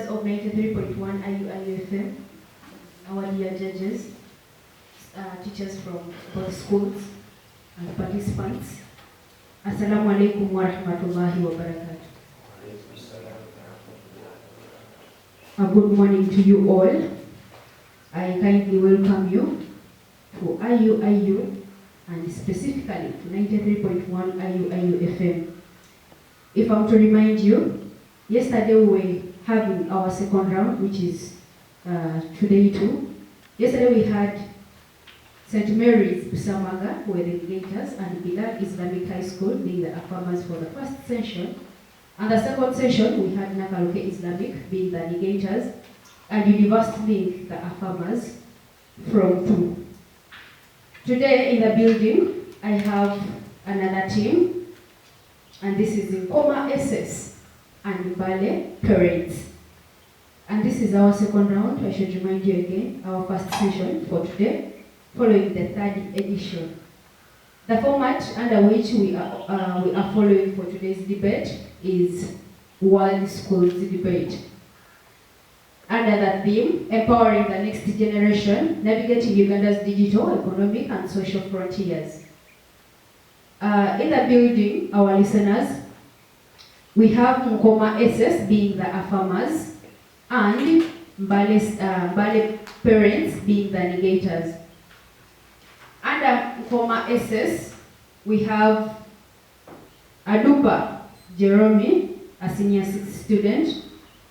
listeners of 93.1 IUFM, our dear judges, teachers from both schools, and participants. Assalamu alaikum wa rahmatullahi wa barakatuh. Good morning to you all. I kindly welcome you to IUIU and specifically to 93.1 IUIU-FM. If I'm to remind you, yesterday we were having our second round, which is today too. Yesterday we had St. Mary's Busamaga, who were the legislators, and Bilal Islamic High School being the affirmers for the first session. And the second session we had Nakaluke Islamic being the negators, and University being the affirmers from 2. Today in the building, I have another team, and this is Nkoma SS and Mbale Parents. And this is our second round. I should remind you again, our first session for today, following the 3rd edition. The format under which we are following for today's debate is World Schools Debate. Under the theme, Empowering the Next Generation, Navigating Uganda's Digital, Economic and Social Frontiers. In the building, our listeners, we have Nkoma SS being the affirmers and Mbale Parents being the negators. Under Nkoma SS, we have Adupa Jerome, a senior 6 student,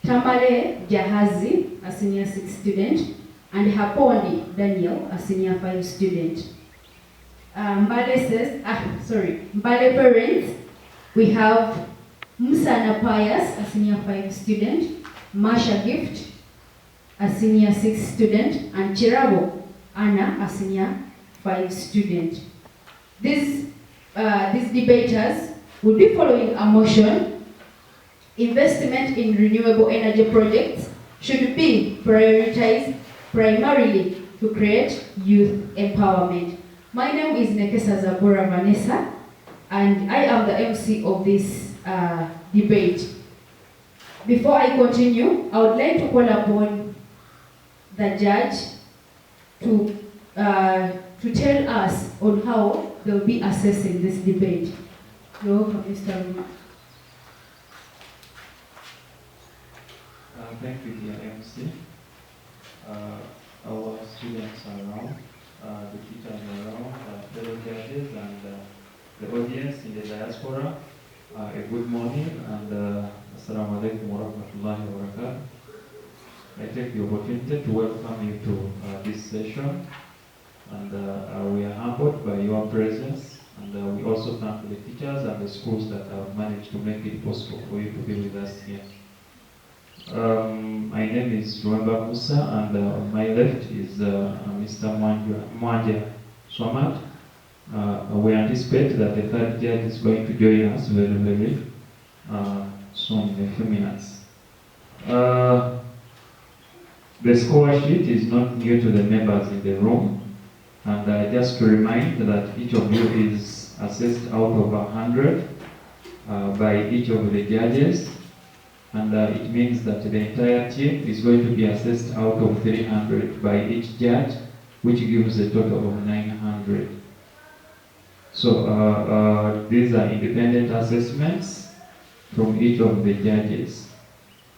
Tamale Jahazi, a senior 6 student, and Hapondi Daniel, a senior 5 student. Mbale Parents, we have Musa Pius, a senior 5 student, Masha Gift, a senior 6 student, and Chirabo Anna, a senior 5 student. These debaters will be following a motion: investment in renewable energy projects should be prioritized primarily to create youth empowerment. My name is Nekesa Zabura Vanessa, and I am the MC of this debate. Before I continue, I would like to call upon the judge to tell us on how they'll be assessing this debate. You're welcome, Mr. Ruma. Thank you, dear MC. Our students are around, the teachers are around, fellow judges, and the audience in the diaspora. A good morning, and assalamu alaikum wa rahmatullahi wa barakatuh. I take the opportunity to welcome you to this session, and we are humbled by your presence, and we also thank the teachers and the schools that have managed to make it possible for you to be with us here. My name is Renewable Musa, and on my left is Mr. Mwanja Swamat. We anticipate that the 3rd judge is going to join us very soon, in a few minutes. The score sheet is not new to the members in the room, and just to remind that each of you is assessed out of 100 by each of the judges, and it means that the entire team is going to be assessed out of 300 by each judge, which gives a total of 900. So these are independent assessments from each of the judges.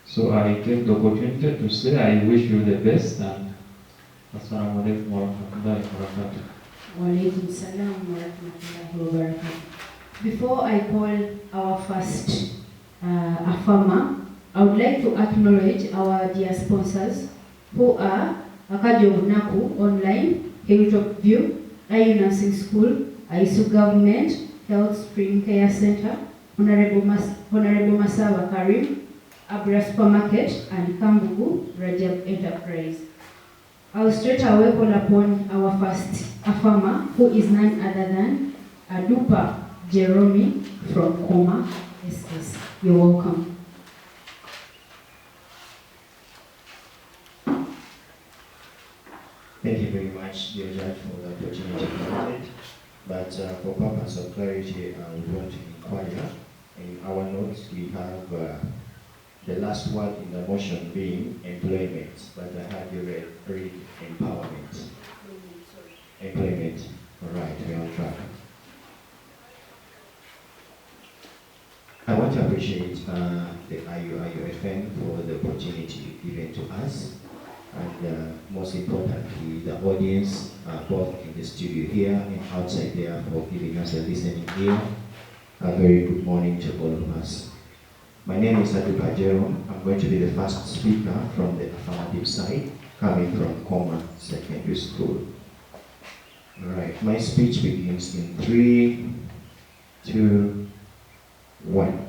So I take the opportunity to say I wish you the best, and assalamu alaikum wa rahmatullahi wa barakatuh. Wa alaikum salam wa rahmatullahi wa barakatuh. Before I call our first affirmer, I would like to acknowledge our dear sponsors who are Akajo Naku Online, Hilltop View, IU Nursing School, ISU Government, Health Spring Care Center, Honorable Masawa Karim, Abra Supermarket, and Kambugu Rajab Enterprise. I'll straight away call upon our first affirmer, who is none other than Adupa Jerome from Nkoma SS. You're welcome. Thank you very much, dear judge, for the opportunity provided. But for purpose of clarity, we want to inquire. In our notes, we have the last word in the motion being employment, but I had you read empowerment. Employment. All right, we're on track. I want to appreciate the IUFM for the opportunity given to us, and most importantly, the audience, both in the studio here and outside there, for giving us a listening ear. A very good morning to all of us. My name is Adu Jerome. I'm going to be the first speaker from the affirmative side, coming from Nkoma Secondary School. All right, my speech begins in 3, 2, 1.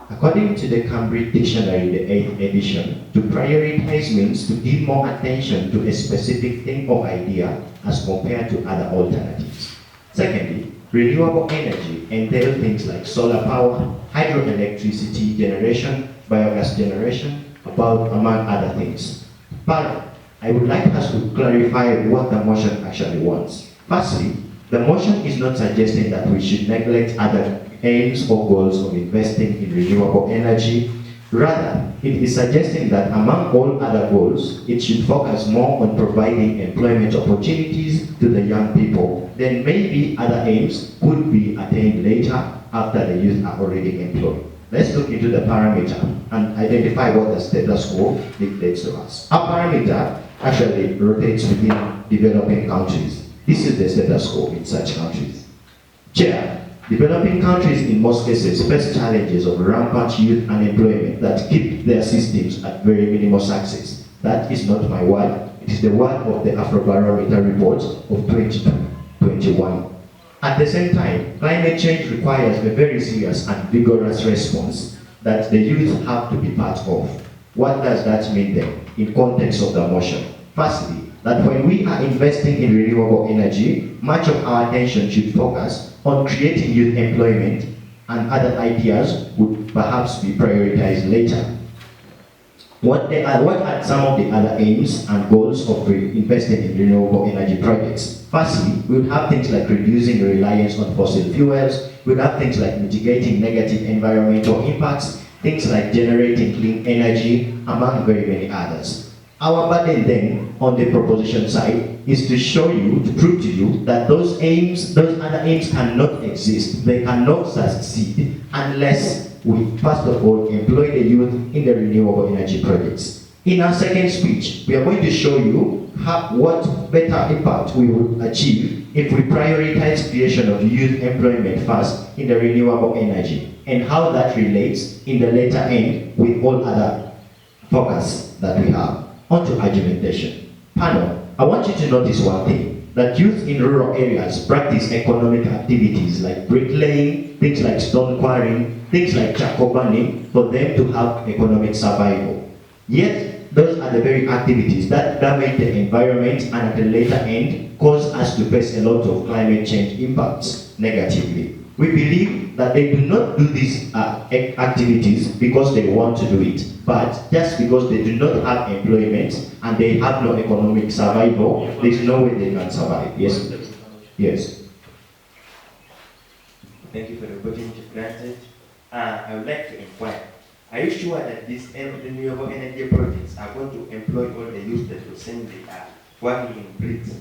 According to the Cambridge Dictionary, the 8th edition, to prioritize means to give more attention to a specific thing or idea as compared to other alternatives. Secondly, renewable energy entails things like solar power, hydroelectricity generation, biogas generation, among other things. But I would like us to clarify what the motion actually wants. Firstly, the motion is not suggesting that we should neglect other aims or goals of investing in renewable energy. Rather, it is suggesting that among all other goals, it should focus more on providing employment opportunities to the young people. Then maybe other aims could be attained later after the youth are already employed. Let's look into the parameter and identify what the status quo dictates to us. Our parameter actually rotates within developing countries. This is the status quo in such countries. Chair, developing countries in most cases face challenges of rampant youth unemployment that keep their systems at very minimal success. That is not my word, it is the word of the Afrobarometer report of 2021. At the same time, climate change requires a very serious and vigorous response that the youth have to be part of. What does that mean then, in context of the motion? Firstly, that when we are investing in renewable energy, much of our attention should focus on creating youth employment, and other ideas would perhaps be prioritized later. What are some of the other aims and goals of investing in renewable energy projects? Firstly, we would have things like reducing reliance on fossil fuels, we would have things like mitigating negative environmental impacts, things like generating clean energy, among very many others. Our burden then, on the proposition side, is to show you, to prove to you, that those other aims cannot exist, they cannot succeed, unless we, first of all, employ the youth in the renewable energy projects. In our second speech, we are going to show you what better impact we would achieve if we prioritize creation of youth employment first in the renewable energy, and how that relates in the later end with all other focus that we have. On to argumentation. Panel, I want you to notice one thing, that youth in rural areas practice economic activities like bricklaying, things like stone quarrying, things like charcoal burning, for them to have economic survival. Yet, those are the very activities that damage the environment and at the later end cause us to face a lot of climate change impacts negatively. We believe that they do not do these activities because they want to do it, but just because they do not have employment and they have no economic survival, there is no way they can survive. Yes? Yes. Thank you for the opportunity granted. I would like to inquire, are you sure that these renewable energy projects are going to employ all the youth that will send the working in bricks?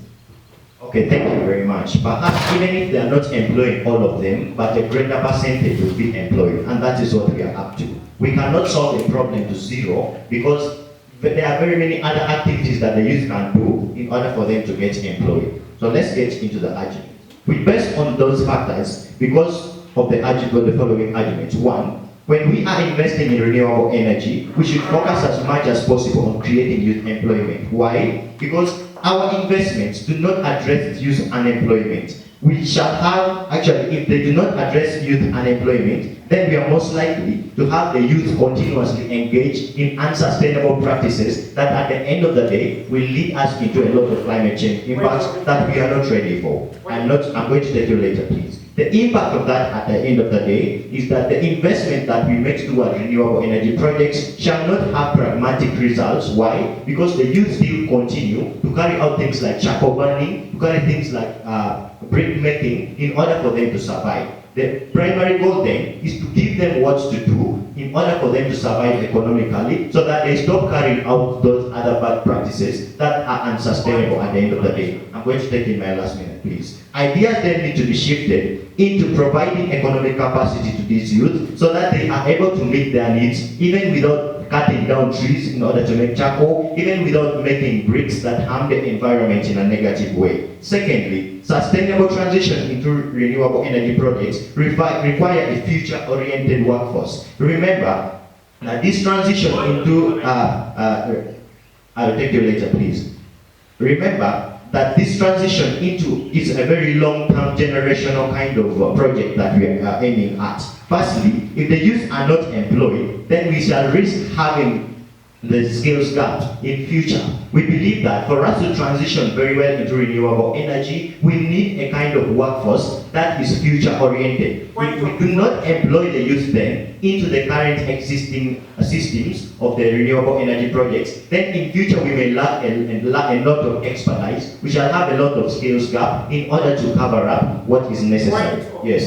Okay, thank you very much. Perhaps even if they are not employing all of them, but a greater percentage will be employed, and that is what we are up to. We cannot solve a problem to zero because there are very many other activities that the youth can do in order for them to get employed. So let's get into the argument. We base on those factors because of the following arguments. One, when we are investing in renewable energy, we should focus as much as possible on creating youth employment. Why? Because our investments do not address youth unemployment. We shall have, actually, if they do not address youth unemployment, then we are most likely to have the youth continuously engaged in unsustainable practices that at the end of the day will lead us into a lot of climate change impacts that we are not ready for. I'm going to tell you later, please. The impact of that at the end of the day is that the investment that we make towards renewable energy projects shall not have pragmatic results. Why? Because the youth still continue to carry out things like charcoal burning, to carry things like brick making in order for them to survive. The primary goal then is to give them what to do in order for them to survive economically so that they stop carrying out those other bad practices that are unsustainable at the end of the day. I'm going to take in my last minute, please. Ideas then need to be shifted into providing economic capacity to these youth so that they are able to meet their needs even without cutting down trees in order to make charcoal, even without making bricks that harm the environment in a negative way. Secondly, sustainable transition into renewable energy projects require a future-oriented workforce. Remember that this transition into, I'll take you later, please. Remember that this transition into is a very long-term generational kind of project that we are aiming at. Firstly, if the youth are not employed, then we shall risk having the skills gap in future. We believe that for us to transition very well into renewable energy, we need a kind of workforce that is future oriented. If we do not employ the youth then into the current existing systems of the renewable energy projects, then in future we may lack a lot of expertise. We shall have a lot of skills gap in order to cover up what is necessary. Yes.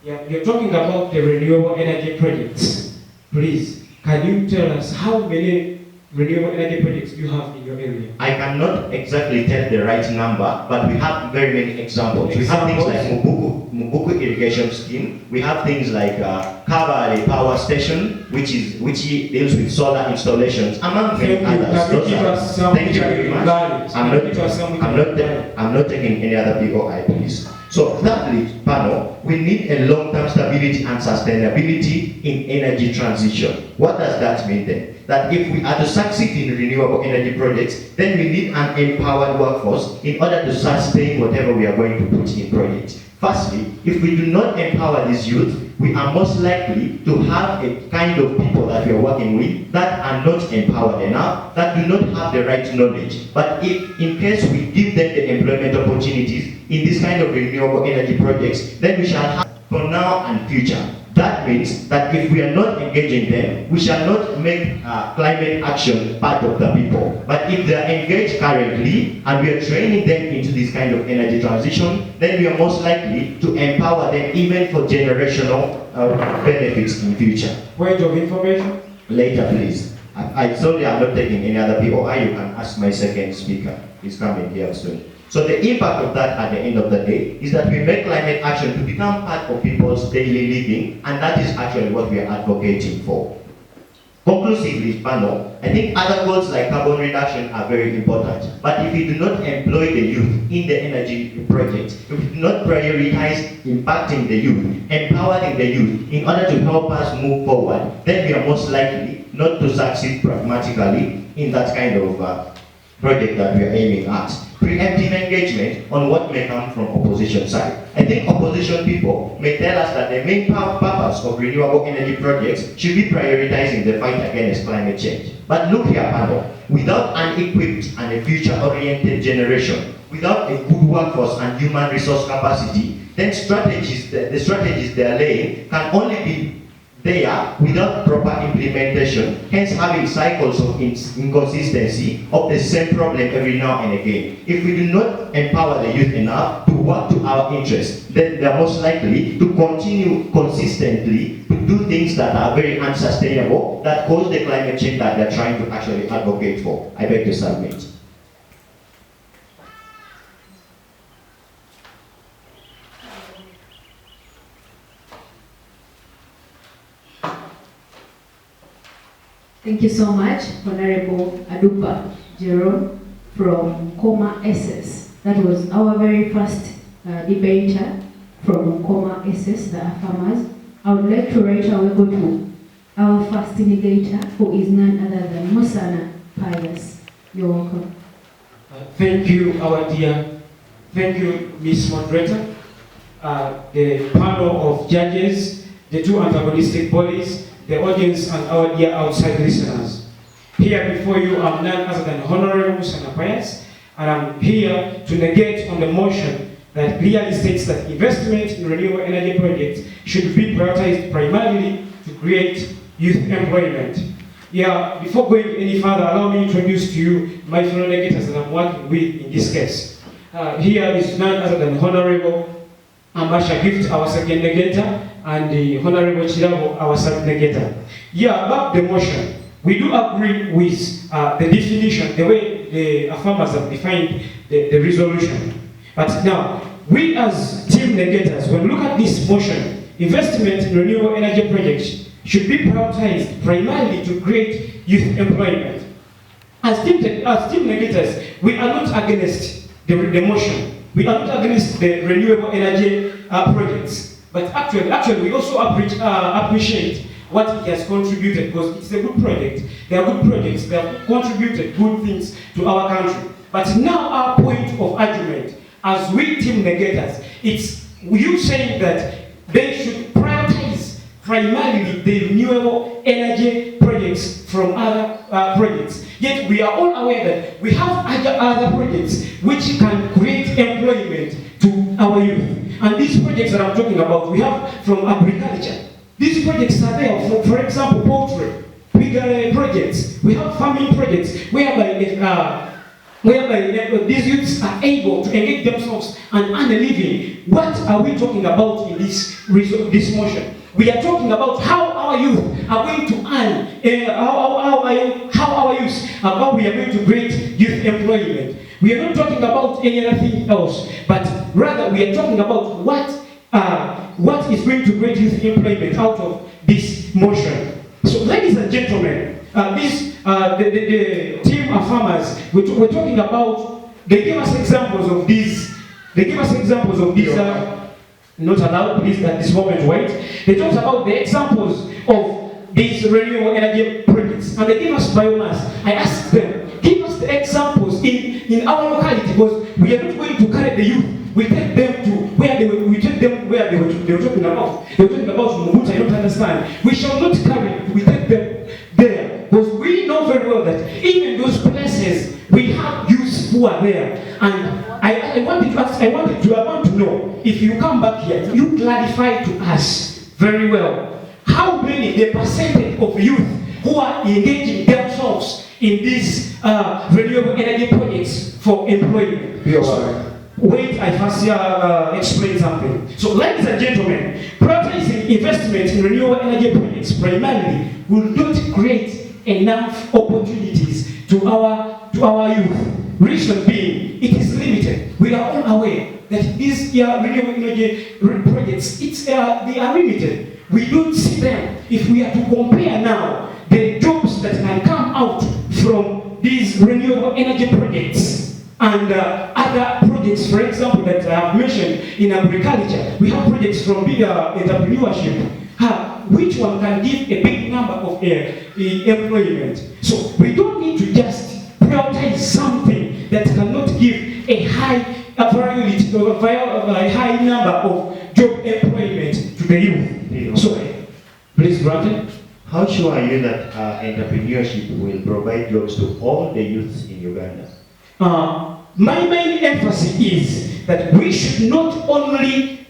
Yeah, you're talking about the renewable energy projects. Please, can you tell us how many renewable energy projects you have in your area? I cannot exactly tell the right number, but we have very many examples. We have things like Mubuku irrigation scheme. We have things like Kabale power station, which deals with solar installations, among many others. Thank you very much. I'm not taking any other POI, please. So thirdly, panel, we need a long-term stability and sustainability in energy transition. What does that mean then? That if we are to succeed in renewable energy projects, then we need an empowered workforce in order to sustain whatever we are going to put in projects. Firstly, if we do not empower these youth, we are most likely to have a kind of people that we are working with that are not empowered enough, that do not have the right knowledge. But if in case we give them the employment opportunities in this kind of renewable energy projects, then we shall have for now and future. That means that if we are not engaging them, we shall not make climate action part of the people. But if they are engaged currently and we are training them into this kind of energy transition, then we are most likely to empower them even for generational benefits in future. Point of information? Later, please. I sorry, I'm not taking any other POI. You can ask my second speaker. He's coming here soon. So the impact of that at the end of the day is that we make climate action to become part of people's daily living, and that is actually what we are advocating for. Conclusively, panel, I think other goals like carbon reduction are very important, but if we do not employ the youth in the energy project, if we do not prioritize impacting the youth, empowering the youth in order to help us move forward, then we are most likely not to succeed pragmatically in that kind of project that we are aiming at. Preemptive engagement on what may come from opposition side. I think opposition people may tell us that the main purpose of renewable energy projects should be prioritizing the fight against climate change. But look here, panel, without an equipped and a future-oriented generation, without a good workforce and human resource capacity, then the strategies they are laying can only be there without proper implementation, hence having cycles of inconsistency of the same problem every now and again. If we do not empower the youth enough to work to our interests, then they are most likely to continue consistently to do things that are very unsustainable, that cause the climate change that they are trying to actually advocate for. I beg to submit. Thank you so much, Honorable Adupa Jerome from Nkoma SS. That was our very first debater from Nkoma SS, the farmers. I would like to right away go to our first initiator, who is none other than Musana Pius. You're welcome. Thank you, our dear. Thank you, Miss Moderator, the panel of judges, the two antagonistic bodies, the audience, and our dear outside listeners. Here before you, I'm none other than Honorable Musana Pius, and I'm here to negate on the motion that clearly states that investment in renewable energy projects should be prioritized primarily to create youth employment. Yeah, before going any further, allow me to introduce to you my fellow negators that I'm working with in this case. Here is none other than Honorable Ambassador Gift, our second negator, and the Honorable Chirabo, our third negator. Yeah, about the motion, we do agree with the definition, the way the farmers have defined the resolution. But now, we as team negators, when we look at this motion, investment in renewable energy projects should be prioritized primarily to create youth employment. As team negators, we are not against the motion. We are not against the renewable energy projects. But actually, we also appreciate what it has contributed, because it's a good project. They are good projects. They have contributed good things to our country. But now our point of argument, as we team negators, it's you saying that they should prioritize primarily the renewable energy projects from other projects. Yet we are all aware that we have other projects which can create employment to our youth. And these projects that I'm talking about, we have from agriculture. These projects are there, for example, poultry, bigger projects. We have farming projects whereby these youths are able to engage themselves and earn a living. What are we talking about in this motion? We are talking about how our youth are going to earn, how our youth, how we are going to create youth employment. We are not talking about anything else, but rather we are talking about what is going to create youth employment out of this motion. So, ladies and gentlemen, the team of farmers, we're talking about, they give us examples of these. Not allowed, please, at this moment, wait. They talked about the examples of these renewable energy projects, and they give us biomass. I asked them, give us the examples in our locality, because we are not going to carry the youth. We take them to where they were. We take them where they were talking about. They were talking about Muguta. I don't understand. We shall not carry. We take them there, because we know very well that even those places we have youths who are there. And I want to know, if you come back here, you clarify to us very well how many the percentage of youth who are engaging themselves in these renewable energy projects for employment. Wait, I first explain something. So, ladies and gentlemen, prioritizing investment in renewable energy projects primarily will not create enough opportunities to our youth. Reason being, it is limited. We are all aware that these renewable energy projects, they are limited. We don't see them. If we are to compare now the jobs that can come out from these renewable energy projects and other projects, for example, that I have mentioned in agriculture, we have projects from bigger entrepreneurship. Which one can give a big number of employment? So we don't need to just prioritize something that cannot give a high variety or a high number of job employment to the youth. So, please, granted. How sure are you that entrepreneurship will provide jobs to all the youths in Uganda? My main emphasis is that we should not only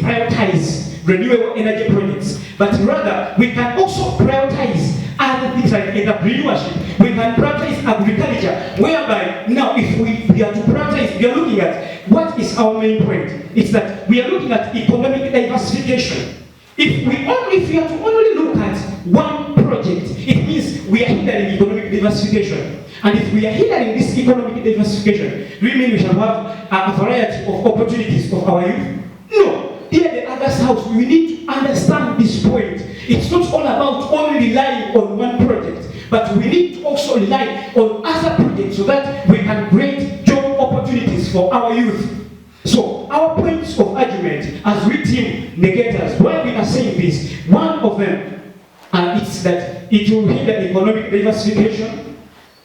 prioritize renewable energy projects, but rather we can also prioritize other things like entrepreneurship. We can prioritize agriculture, whereby now if we are to prioritize, we are looking at what is our main point. It's that we are looking at economic diversification. If we are to only look at one project, it means we are hindering economic diversification. And if we are hindering this economic diversification, do you mean we shall have a variety of opportunities for our youth? No. Here at the other's house, we need to understand this point. It's not all about only relying on one project, but we need to also rely on other projects so that we can create job opportunities for our youth. So our points of argument as we team negators, why we are saying this, one of them is that it will hinder economic diversification,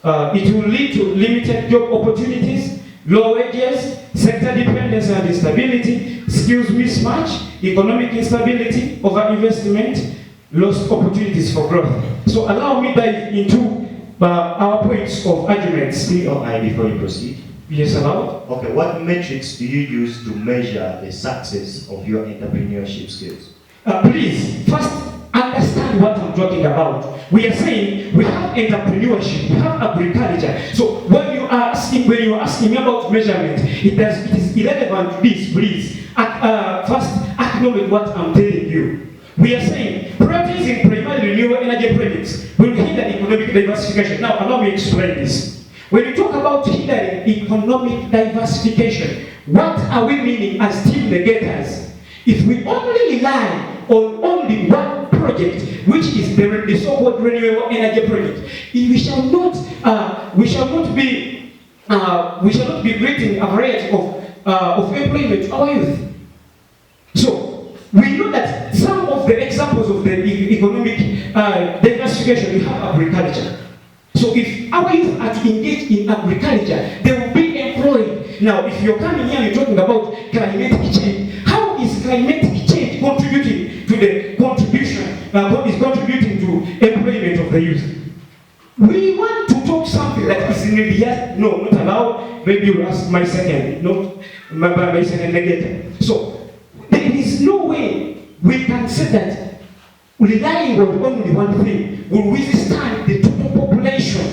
it will lead to limited job opportunities, low wages, sector dependence and instability, skills mismatch, economic instability, overinvestment, lost opportunities for growth. So allow me dive into our points of arguments. Before you proceed. Yes, allowed. Okay, what metrics do you use to measure the success of your entrepreneurship skills? Please, first, understand what I'm talking about. We are saying we have entrepreneurship, we have agriculture. So when you are asking me about measurement, it is irrelevant to this. Please, first acknowledge what I'm telling you. We are saying prioritizing primary renewable energy projects will hinder economic diversification. Now, allow me to explain this. When you talk about hindering economic diversification, what are we meaning as team negators? If we only rely on only one project, which is the so-called renewable energy project, we shall not be creating a variety of employment to our youth. So we know that some of the examples of the economic diversification, we have agriculture. So if our youth are to engage in agriculture, they will be employed. Now, if you're coming here and you're talking about climatic change, how is climatic change contributing to the contributing to employment of the youth? We want to talk something that is in the no, not allowed. Maybe you'll ask my second, not my second negative. So there is no way we can say that relying on only one thing will withstand the total population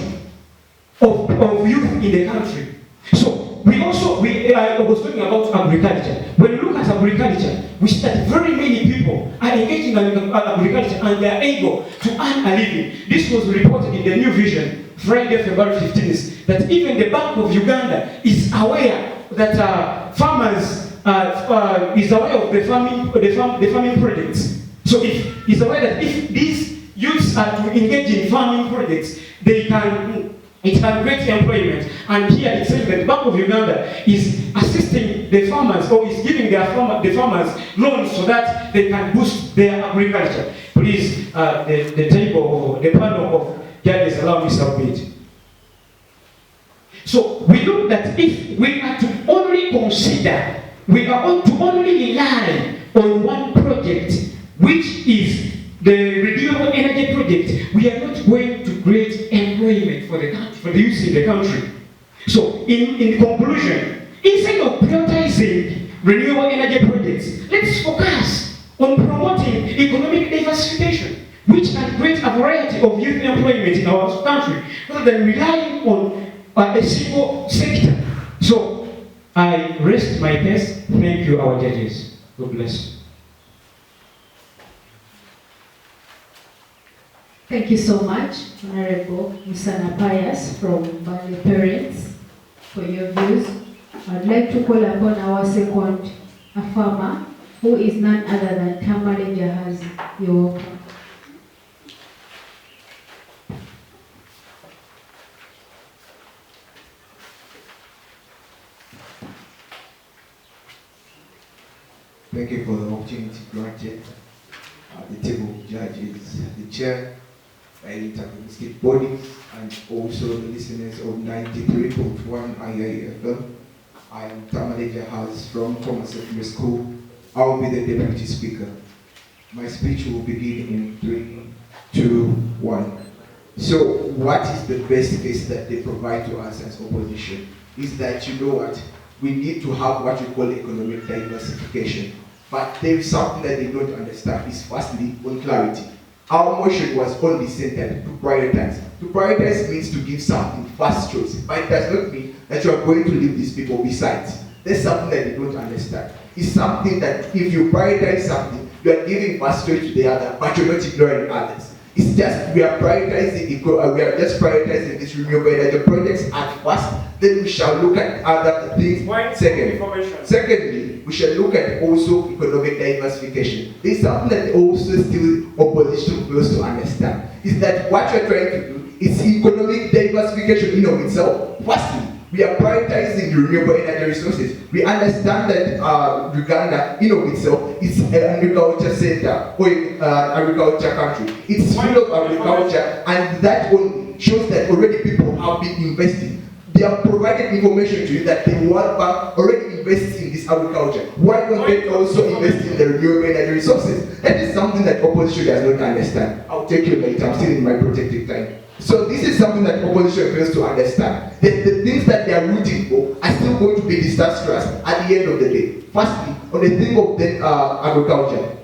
of youth in the country. So I was talking about agriculture. When you look at agriculture, we see that very many people are engaging in agriculture and they are able to earn a living. This was reported in the New Vision, Friday, February 15th, that even the Bank of Uganda is aware that farmers is aware of the farming projects. So is aware that if these youths are to engage in farming projects, it can create employment. And here it says that the Bank of Uganda is assisting the farmers, or is giving the farmers loans so that they can boost their agriculture. Please, the table or the panel of judges, allow me to submit. So we look that if we are to only consider, we are to only rely on one project, which is the renewable energy project, we are not going to create employment for the country, for the youth in the country. So, in conclusion, instead of prioritizing renewable energy projects, let's focus on promoting economic diversification, which can create a variety of youth employment in our country, rather than relying on a single sector. So, I rest my case. Thank you, our judges. God bless. Thank you so much, Honorable Musana Pius from Mbale Parents, for your views. I'd like to call upon our second affirmer, who is none other than Tamale Jahazi. You're welcome. Thank you for the opportunity granted. The table of judges, the chair, antagonistic bodies, and also the listeners of 93.1 IIFM. I am Tamale Jahaz from Nkoma Secondary School. I will be the deputy speaker. My speech will begin in 3, 2, 1. So, what is the best case that they provide to us as opposition? Is that, you know what, we need to have what we call economic diversification. But there is something that they don't understand, is firstly, on clarity. Our motion was only centered to prioritize. To prioritize means to give something first choice, but it does not mean that you are going to leave these people beside. There's something that they don't understand. It's something that if you prioritize something, you are giving first choice to the other, but you're not ignoring others. It's just we are just prioritizing these renewable energy projects at first, then we shall look at other things. Secondly, we shall look at also economic diversification. There's something that also still opposition fails to understand. Is that what you're trying to do is economic diversification in of itself. Firstly, we are prioritizing renewable energy resources. We understand that Uganda, in of itself, is an agriculture center or agriculture country. It's full of agriculture, and that only shows that already people have been investing. They have provided information to you that the World Bank already invests in this agriculture. Why don't they also invest in the renewable energy resources? That is something that opposition does not understand. I'll take you later. I'm still in my protective time. So this is something that opposition fails to understand. The things that they are rooting for are still going to be disastrous at the end of the day. Firstly, on the thing of the agriculture.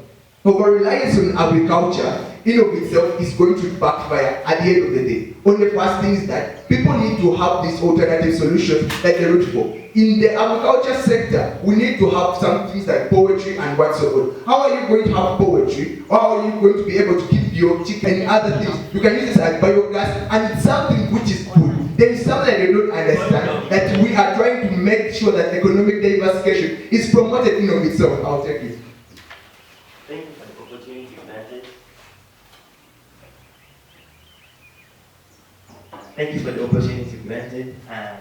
over-reliance on agriculture in of itself is going to backfire at the end of the day. Only first thing is that people need to have these alternative solutions like the root ball. In the agriculture sector, we need to have some things like poetry and whatsoever. How are you going to have poetry? Or how are you going to be able to keep your chicken and other things? You can use this as biogas, and it's something which is good. There is something that they don't understand, that we are trying to make sure that economic diversification is promoted in of itself. I'll take it. Thank you for the opportunity granted. Thank you for the opportunity granted.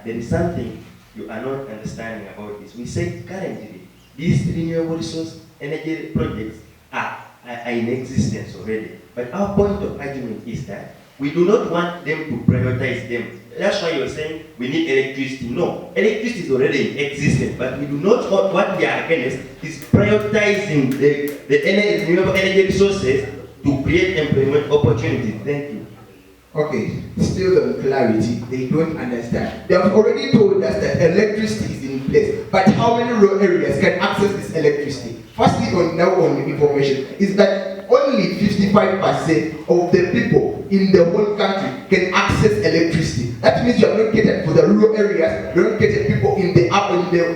There is something you are not understanding about this. We say currently these renewable resource energy projects are in existence already. But our point of argument is that we do not want them to privatize them. That's why you're saying we need electricity. No, electricity is already in existence, but we do not want, what we are against is prioritizing the renewable energy resources to create employment opportunities. Thank you. Okay, still on clarity, they don't understand. They have already told us that electricity is in place, but how many rural areas can access this electricity? Firstly, on information, is that only 55% of the people in the whole country can access electricity. That means you are not catered for the rural areas, you are not catered people in the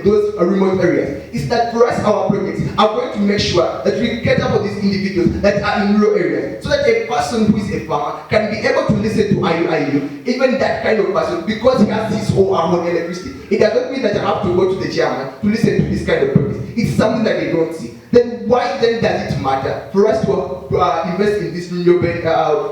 those remote areas. It's that for us, our projects are going to make sure that we cater for these individuals that are in rural areas, so that a person who is a farmer can be able to listen to IUIU, even that kind of person, because he has his or her own electricity. It doesn't mean that I have to go to the chairman to listen to this kind of projects. It's something that they don't see. Then why then does it matter for us to invest in this renewable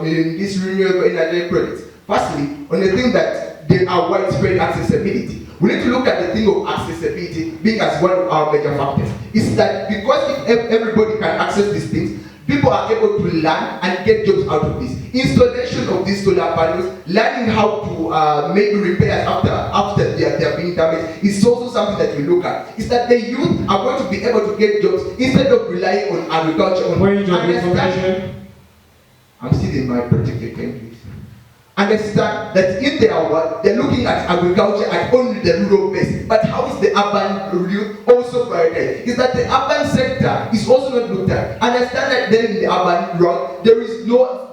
energy projects? Firstly, on the thing that there are widespread accessibility. We need to look at the thing of accessibility being as one of our major factors. It's that because if everybody can access these things, people are able to learn and get jobs out of this. Installation of these solar panels, learning how to make repairs after they are being damaged is also something that we look at. Is that the youth are going to be able to get jobs instead of relying on agriculture. I'm still in my particular country. Understand that in their work, they're looking at agriculture at only the rural base. But how is the urban youth also prioritized? Is that the urban sector is also not looked at. Understand that then in the urban world, there is no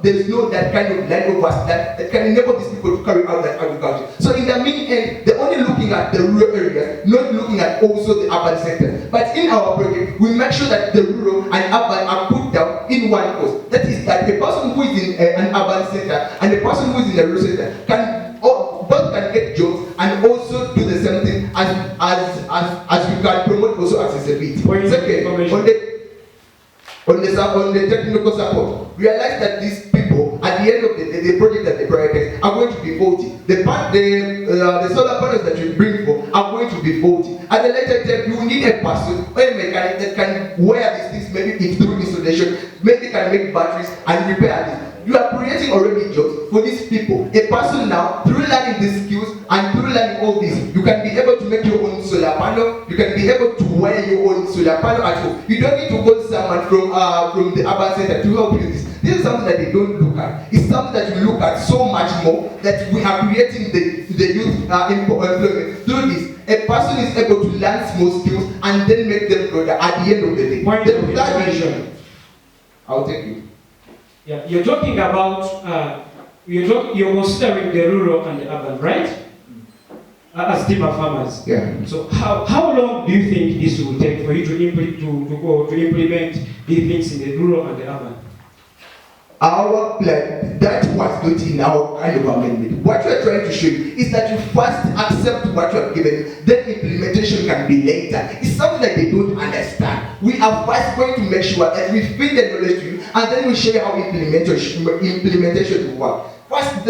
that kind of land over that can enable these people to carry out that agriculture. So in the main end, they're only looking at the rural areas, not looking at also the urban sector. But in our project, we make sure that the rural and urban are put down in one course. That is that the person who is in an urban sector and the person who is in a rural sector both can get jobs and also do the same thing as we can promote also accessibility. Second, on the technical support, realize that these people, at the end of the project that they prioritize, are going to be faulty. The solar panels that you bring for are going to be faulty. At the later time, you need a person or a mechanic that can wear these things, maybe if through installation, maybe can make batteries and repair this. You are creating already jobs for these people. A person now, through learning these skills and through learning all this, you can be able to make your own solar panel. You can be able to wear your own solar panel at home. You don't need to call someone from the urban center to help you this. This is something that they don't look at. It's something that we look at so much more, that we are creating the youth employment through this. A person is able to learn small skills and then make them further at the end of the day. I'll take you. Yeah, you're talking about you're considering the rural and the urban, right? As timber farmers. Yeah. So how long do you think this will take for you to implement these things in the rural and the urban? Our plan, that was not in our kind of amendment. What we are trying to show you is that you first accept what you have given, then implementation can be later. It's something that they don't understand. We are first going to make sure that we feed the knowledge to you, and then we share how implementation will work. First,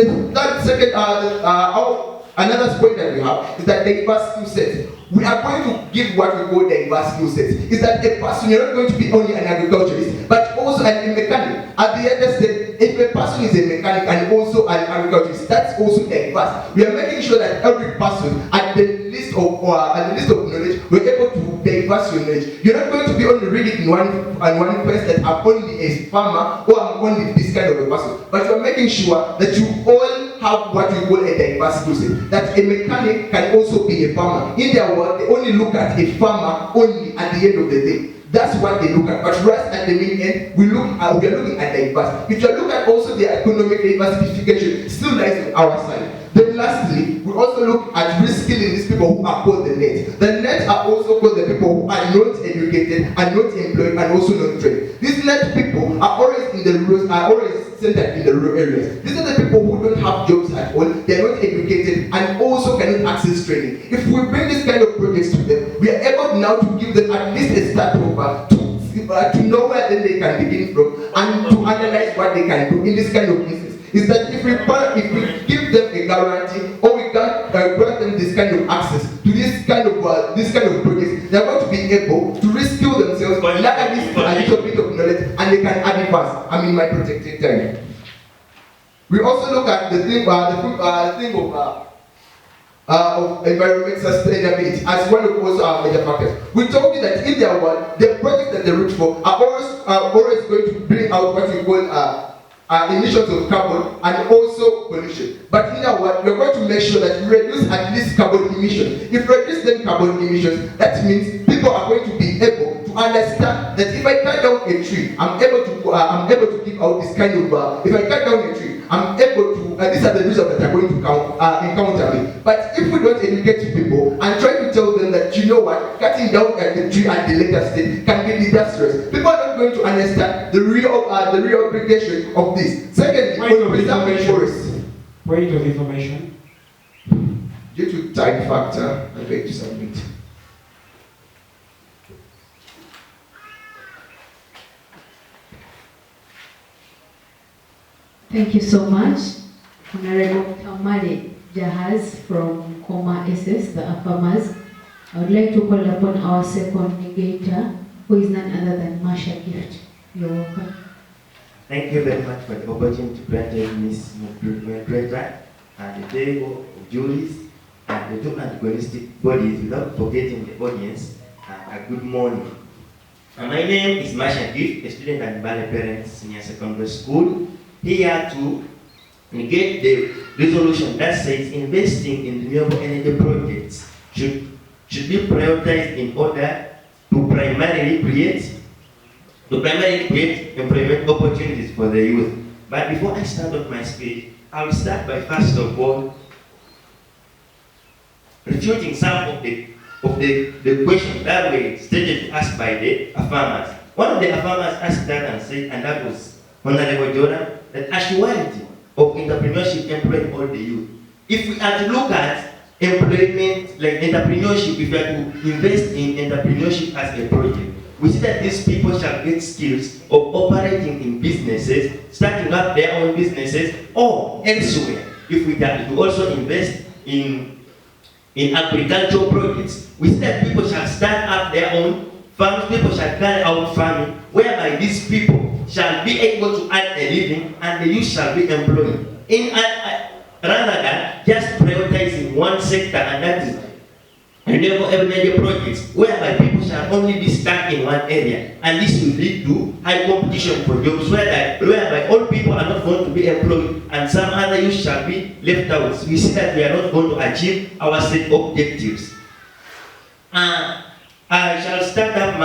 another point that we have is that diverse skill sets. We are going to give what we call diverse skill sets. Is that a person, you're not going to be only an agriculturist, but also a mechanic. At the end of the day, if a person is a mechanic and also an agriculturist, that's also diverse. We are making sure that every person at the list of knowledge, we're able to diverse your knowledge. You're not going to be only reading in one place that I'm only a farmer or I'm only this kind of a person. But you're making sure that you all have what we call a diverse skill set. That a mechanic can also be a farmer. In their world, they only look at a farmer only at the end of the day. That's what they look at. But right at the main end, we are looking at diversity. If you look at also the economic diversification, still lies on our side. Then lastly, we also look at reskilling these people who are called the net. The net are also called the people who are not educated, are not employed, and also not trained. These net people are always in the rural, are always centered in the rural areas. These are the people who don't have jobs at all, they are not educated, and also cannot access training. If we bring this kind of projects to them, we are able now to give them at least a start over to know where then they can begin from, and to analyze what they can do in this kind of business. Is that if we give them a guarantee, or we can grant them this kind of access to this kind of projects, they are going to be able to reskill themselves, learn at least a little bit of knowledge, and they can advance. I'm in my protected time. We also look at the thing of environment sustainability as one of also our major factors. We told you that in their world, the projects that they look for are always going to bring out what we call emissions of carbon and also pollution. But in our world, we're going to make sure that we reduce at least carbon emissions. If we reduce them carbon emissions, that means people are going to be able to understand that if I cut down a tree, I'm able to give out this kind of if I cut down a tree, I'm able to these are the results that are going to encounter me. But if we don't educate people and try to tell them that, you know what, cutting down the tree at the later stage can be disastrous, people are not going to understand the real application of this. Secondly, preserving forests. Point of information. Due to time factor, I beg to submit. Thank you so much, Honorable Mbale from Nkoma SS, the Affirmers. I would like to call upon our second negator, who is none other than Masha Gift. You're welcome. Thank you very much for the opportunity granted, Ms. Moderator, and the table of juries, and the two antagonistic bodies, without forgetting the audience. A good morning. My name is Masha Gift, a student at Mbale Parents Senior Secondary School, here to negate the resolution that says investing in renewable energy projects should be prioritized in order to primarily create employment opportunities for the youth. But before I start off my speech, I will start by first of all refuting some of the questions that were stated to us by the affirmers. One of the affirmers asked that and said, and that was Honorable Jordan, that actuality of entrepreneurship employing all the youth. If we are to look at employment, like entrepreneurship, if we are to invest in entrepreneurship as a project, we see that these people shall get skills of operating in businesses, starting up their own businesses, or elsewhere. If we are to also invest in agricultural projects, we see that people shall start up their own farms, people shall carry out farming, whereby these people shall be able to earn a living and the youth shall be employed. Rather than just prioritizing one sector, and that is renewable energy projects, whereby people shall only be stuck in one area, and this will lead to high competition for jobs, whereby all people are not going to be employed and some other youth shall be left out. We see that we are not going to achieve our set objectives. I shall start up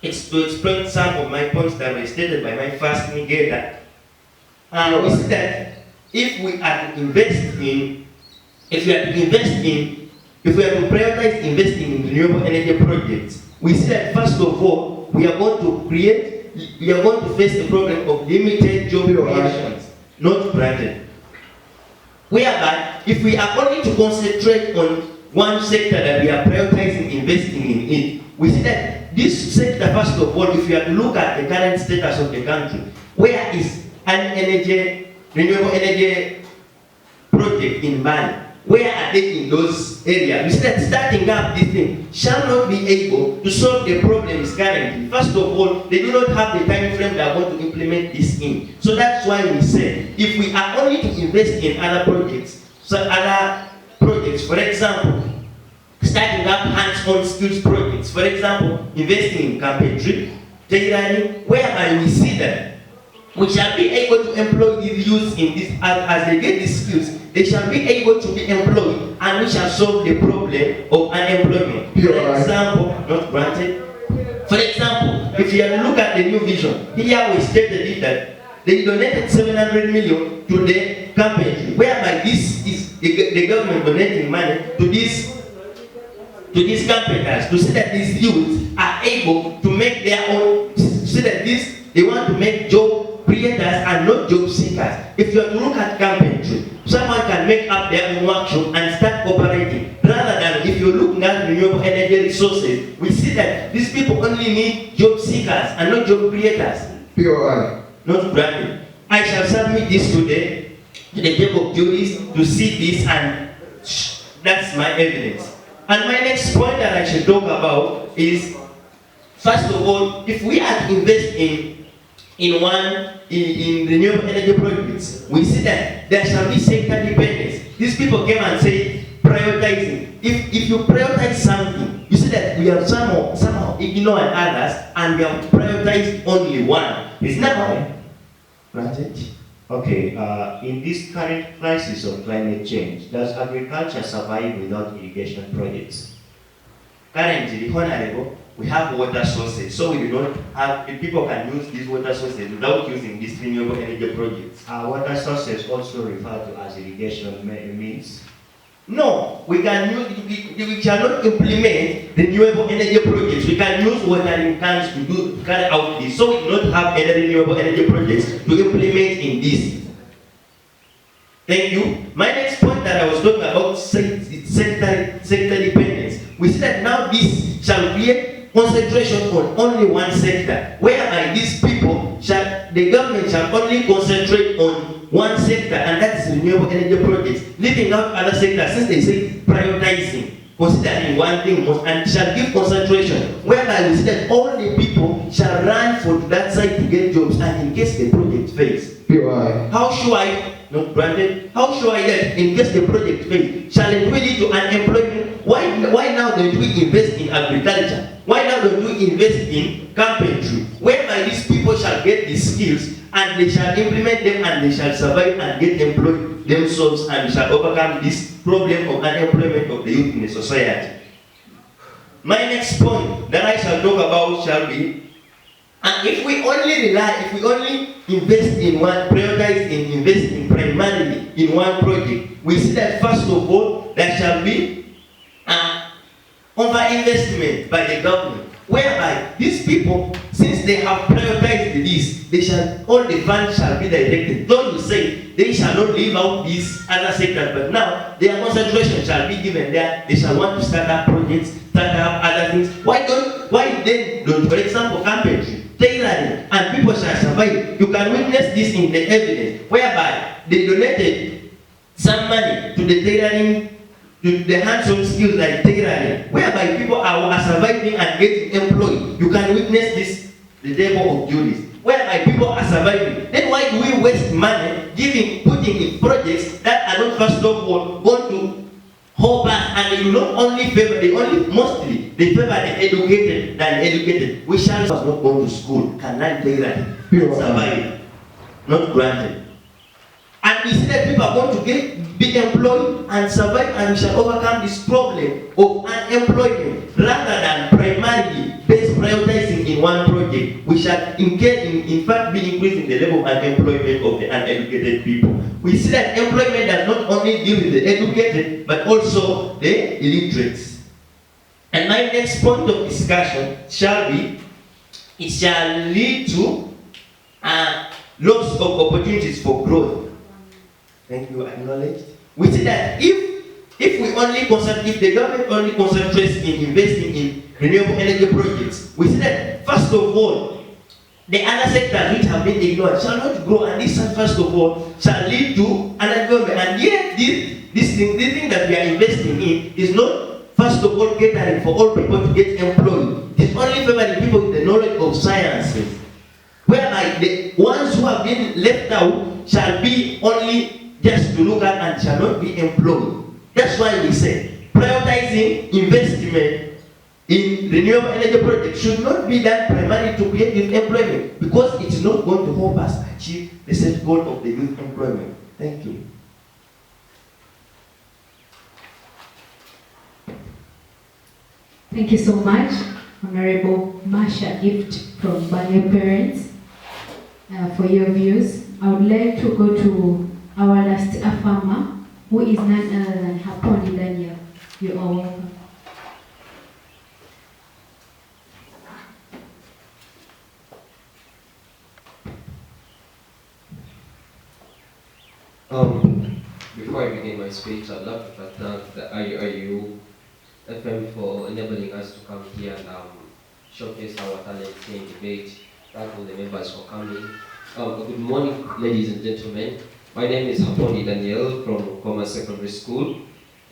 to explain some of my points that were stated by my first negator. We see that if we are to prioritize investing in renewable energy projects, we see that first of all, we are going to face the problem of limited job creations, not granted. Whereby, if we are only to concentrate on one sector that we are prioritizing investing in it, we see that this sector, first of all, if you are to look at the current status of the country, where is an renewable energy project in Mbale? Where are they in those areas? We see that starting up this thing shall not be able to solve the problems currently. First of all, they do not have the time frame they are going to implement this in. So that's why we say, if we are only to invest in other projects, for example, starting up hands-on skills projects, for example, investing in carpentry, tailoring, whereby we see that we shall be able to employ these youths in this, as they get these skills, they shall be able to be employed, and we shall solve the problem of unemployment. For example, not granted. For If you look at the new vision, here we stated it that they donated 700 million to the campaign, whereby this is the government donating money to these campaigners to see that these youths are able to make their own, see that they want to make job creators and not job seekers. If you look at carpentry, someone can make up their own workshop and start operating. Rather than if you look at renewable energy resources, we see that these people only need job seekers and not job creators. POI. Not granted. I shall submit this today to the table of juries to see this, and that's my evidence. And my next point that I should talk about is, first of all, if we are to invest in renewable energy projects, we see that there shall be sector dependence. These people came and say prioritizing. If you prioritize something, you see that we have somehow ignored others and we have prioritized only one. It's not granted. Okay, in this current crisis of climate change, does agriculture survive without irrigation projects? Currently, Honorable, we have water sources, so we do not have, people can use these water sources without using these renewable energy projects. Are water sources also referred to as irrigation means? No, we can use, we cannot implement renewable energy projects. We can use watering cans to carry out this. So we do not have any renewable energy projects to implement in this. Thank you. My next point that I was talking about sector dependence. We see that now this shall create concentration on only one sector, whereby these people the government shall only concentrate on one sector, and that is renewable energy projects, leaving out other sectors, since they say prioritizing, considering one thing most, and shall give concentration, whereby we see that all the people shall run for that side to get jobs, and in case the project fails, how sure I, not granted, how sure I that in case the project fails, shall it lead to unemployment? Why now don't we invest in agriculture? Why now don't we invest in carpentry, whereby these people shall get these skills and they shall implement them and they shall survive and get employed themselves and shall overcome this problem of unemployment of the youth in the society. My next point that I shall talk about shall be, and if we only invest in one, prioritize in investing primarily in one project, we see that first of all, there shall be over-investment by the government, whereby these people, since they have prioritized this, all the funds shall be directed. Don't you say they shall not leave out these other sectors, but now their concentration shall be given there. They shall want to start up projects, start up other things. Why then don't, for example, carpentry, tailoring, and people shall survive? You can witness this in the evidence, whereby they donated some money to the tailoring, to the hands-on skills like tailoring, whereby people are surviving and getting employed. You can witness this, the table of juries, whereby people are surviving. Then why do we waste money putting in projects that are not first of all going to hold back, and they not only favor, mostly they favor the educated than the educated. We shall not go to school, can learn tailoring, and survive. Not granted. And we see that people are going to be employed and survive, and we shall overcome this problem of unemployment rather than primarily prioritizing in one project. We shall in fact be increasing the level of unemployment of the uneducated people. We see that employment does not only deal with the educated but also the illiterates. And my next point of discussion shall be, it shall lead to loss of opportunities for growth. Thank you, acknowledged. We see that if the government only concentrates in investing in renewable energy projects, we see that first of all, the other sectors which have been ignored shall not grow, and this first of all shall lead to unemployment. And yet this thing that we are investing in is not first of all catering for all people to get employed. It is only favoring people with the knowledge of sciences, whereby the ones who have been left out shall be only just to look at and shall not be employed. That's why we say prioritizing investment in renewable energy projects should not be done primarily to create youth employment, because it is not going to help us achieve the set goal of the youth employment. Thank you. Thank you so much. Honorable Masha Gift from Mbale Parents for your views. I would like to go to our last farmer, who is none other than Haponi Daniel. You are welcome. Before I begin my speech, I'd love to thank the IUIU FM for enabling us to come here and showcase our talents here in debate. Thank all the members for coming. Good morning, ladies and gentlemen. My name is Haponi Daniel from Nkoma Secondary School,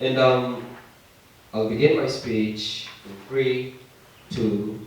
and I'll begin my speech in 3, 2.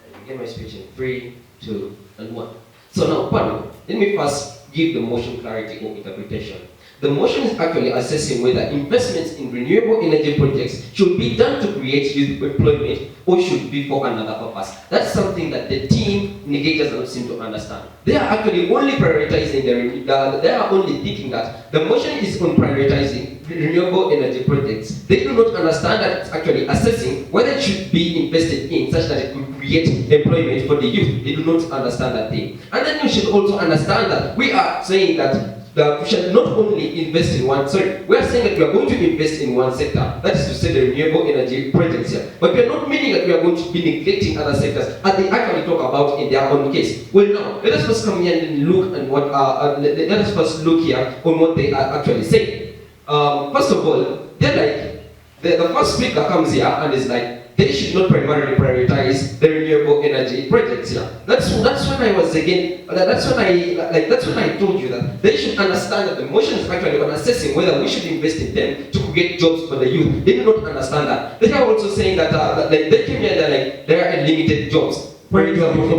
I begin my speech in 3, 2, and 1. So now, panel, let me first give the motion clarity or interpretation. The motion is actually assessing whether investments in renewable energy projects should be done to create youth employment or should be for another purpose. That's something that the team negators don't seem to understand. They are actually only prioritizing they are only thinking that the motion is on prioritizing renewable energy projects. They do not understand that it's actually assessing whether it should be invested in such that it could create employment for the youth. They do not understand that thing. And then you should also understand that we are saying that we should not only invest in one, we are saying that we are going to invest in one sector, that is to say the renewable energy projects here. But we are not meaning that we are going to be neglecting other sectors, as they actually talk about in their own case. Well, now, let us first come here and look at what, let us first look here on what they are actually saying. First of all, they're like, the first speaker comes here and is like, they should not primarily prioritize the renewable energy projects here. That's when I was again. That's when I told you that they should understand that the motion is actually on assessing whether we should invest in them to create jobs for the youth. They do not understand that. They are also saying that like they came here, they're like there are limited jobs. For example,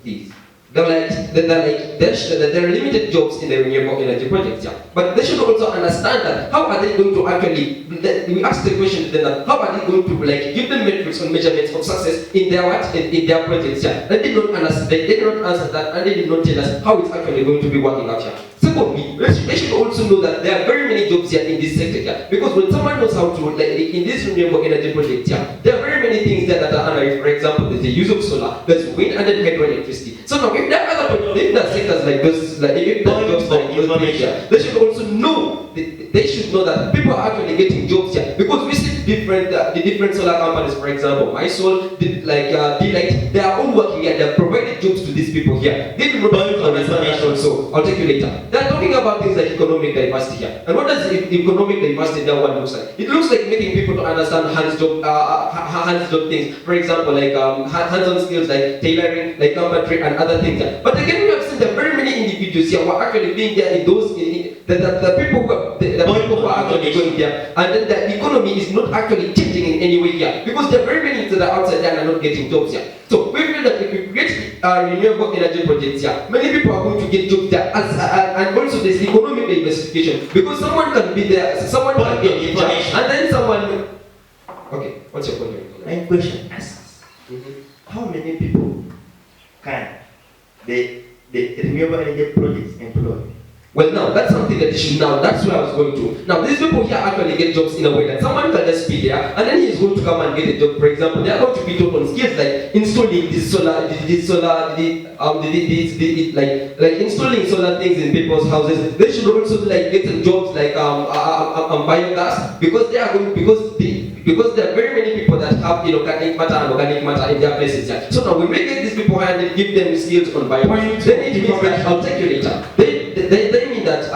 please. There are limited jobs in the renewable energy projects, yeah. But they should also understand that how are they going to actually, we asked the question to them that how are they going to like give them metrics and measurements of success in their in their projects, yeah. They did not understand, they did not answer that, and they did not tell us how it's actually going to be working out here. Secondly, they should also know that there are very many jobs here in this sector here. Because when someone knows how to, like in this renewable energy project here, there are very many things there that are under, for example, there's the use of solar, there's wind and then hydroelectricity. So now if there are other sectors like this, like if there are jobs like information, they should also know, they should know that people are actually getting jobs here. Because we see the different solar companies, for example, MySol, D-Light, they are all working here, they are providing jobs to these people here. They do not understand that also. I'll take you later. They are talking about things like economic diversity here. And what does economic diversity that one looks like? It looks like making people to understand hands-job things. For example, like hands-on skills like tailoring, like carpentry and other things. But again, we have seen that very many individuals here who are actually being there in those, the people who are actually going there. And then the economy is not actually changing in any way here. Because there are very many that are outside there and are not getting jobs here. So we feel that if we create renewable energy projects here, many people are going to get jobs there. And also there's economic diversification. Because someone can be there, someone can be a teacher, and then someone... Okay, what's your point? My question asks, how many people can the renewable energy projects employ? Well, now, that's something that you should now, that's where I was going to. Now, these people here actually get jobs in a way that someone can just be there, and then he is going to come and get a job. For example, they are going to be taught on skills like installing like installing solar things in people's houses. They should also like get jobs like biogas, because they are going, because there are very many people that have organic matter in their places. Yeah. So now we may get these people here and give them skills on biogas. Then it means that, I'll take you later. They mean that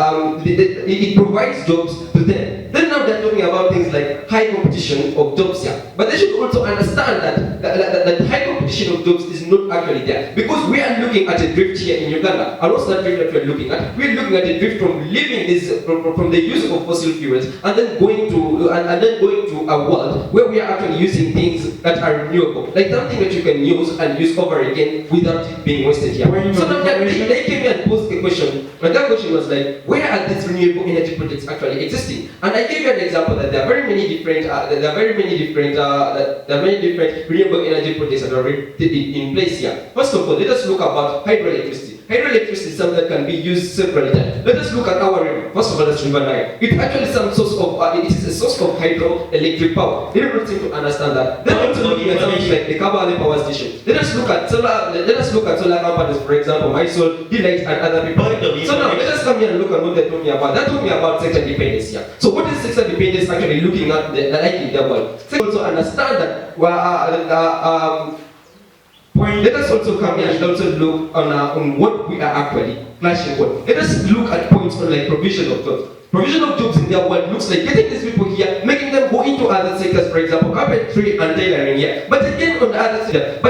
it provides jobs to them. Then now they're talking about things like high competition of jobs here. But they should also understand that high competition of jobs is not actually there. Because we are looking at a drift here in Uganda. And what's that drift that we're looking at? We're looking at a drift from living this, from the use of fossil fuels and then going to a world where we are actually using things that are renewable. Like something that you can use and use over again without it being wasted here. So now they came here and posed a question. And that question was like, where are these renewable energy projects actually existing? And I gave you an example that there are very many different renewable energy projects that are already in place here. First of all, let us look about hydroelectricity. Hydroelectricity is something that can be used several times. Let us look at our river. First of all, that's River Nile. It actually some source of it is a source of hydroelectric power. They don't seem to understand that. Then also looking at something like the Kabale power station. Let us look at solar companies, for example, MySol, Delight, and other people. So now let us come here and look at what they're talking about. They're talking about sector dependence here. So what is sector dependence actually looking at like in their world? Also understand that let us also come here and also look on what we are actually clashing with. Let us look at points on like provision of jobs. Provision of jobs in their world looks like getting these people here, making them go into other sectors, for example, carpentry and tailoring here. But again, on the other side,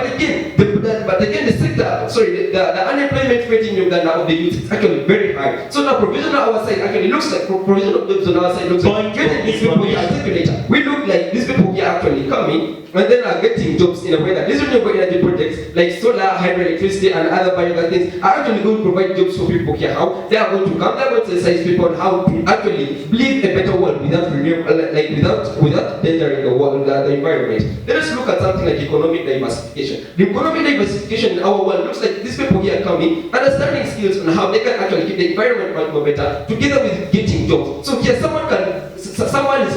the unemployment rate in Uganda of the youth is actually very high. So now provision on our side actually looks like provision of jobs on our side looks like getting these people here articulator. We look like these people here actually coming and then are getting jobs in a way that these renewable energy projects like solar, hydroelectricity, and other biogas things are actually going to provide jobs for people here. How they are going to come, they are going to sensitize people on how to actually live a better world without renewable, without endangering the world, the environment. Let us look at something like economic diversification. The economic diversification in our world looks like these people here coming, understanding skills on how they can actually keep the environment much more better, together with getting jobs. So here someone is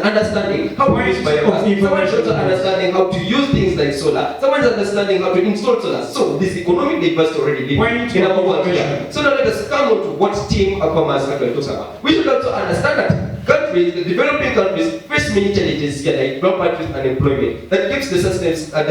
understanding how to use biogas. Someone is also understanding how to use things like solar. Someone is understanding how to install solar. So this economic diversity already lives in our world here. So now let us come on to what team Affirmative actually talks about. We should also understand that countries, the developing countries, face many challenges here like poverty and unemployment that keeps the systems at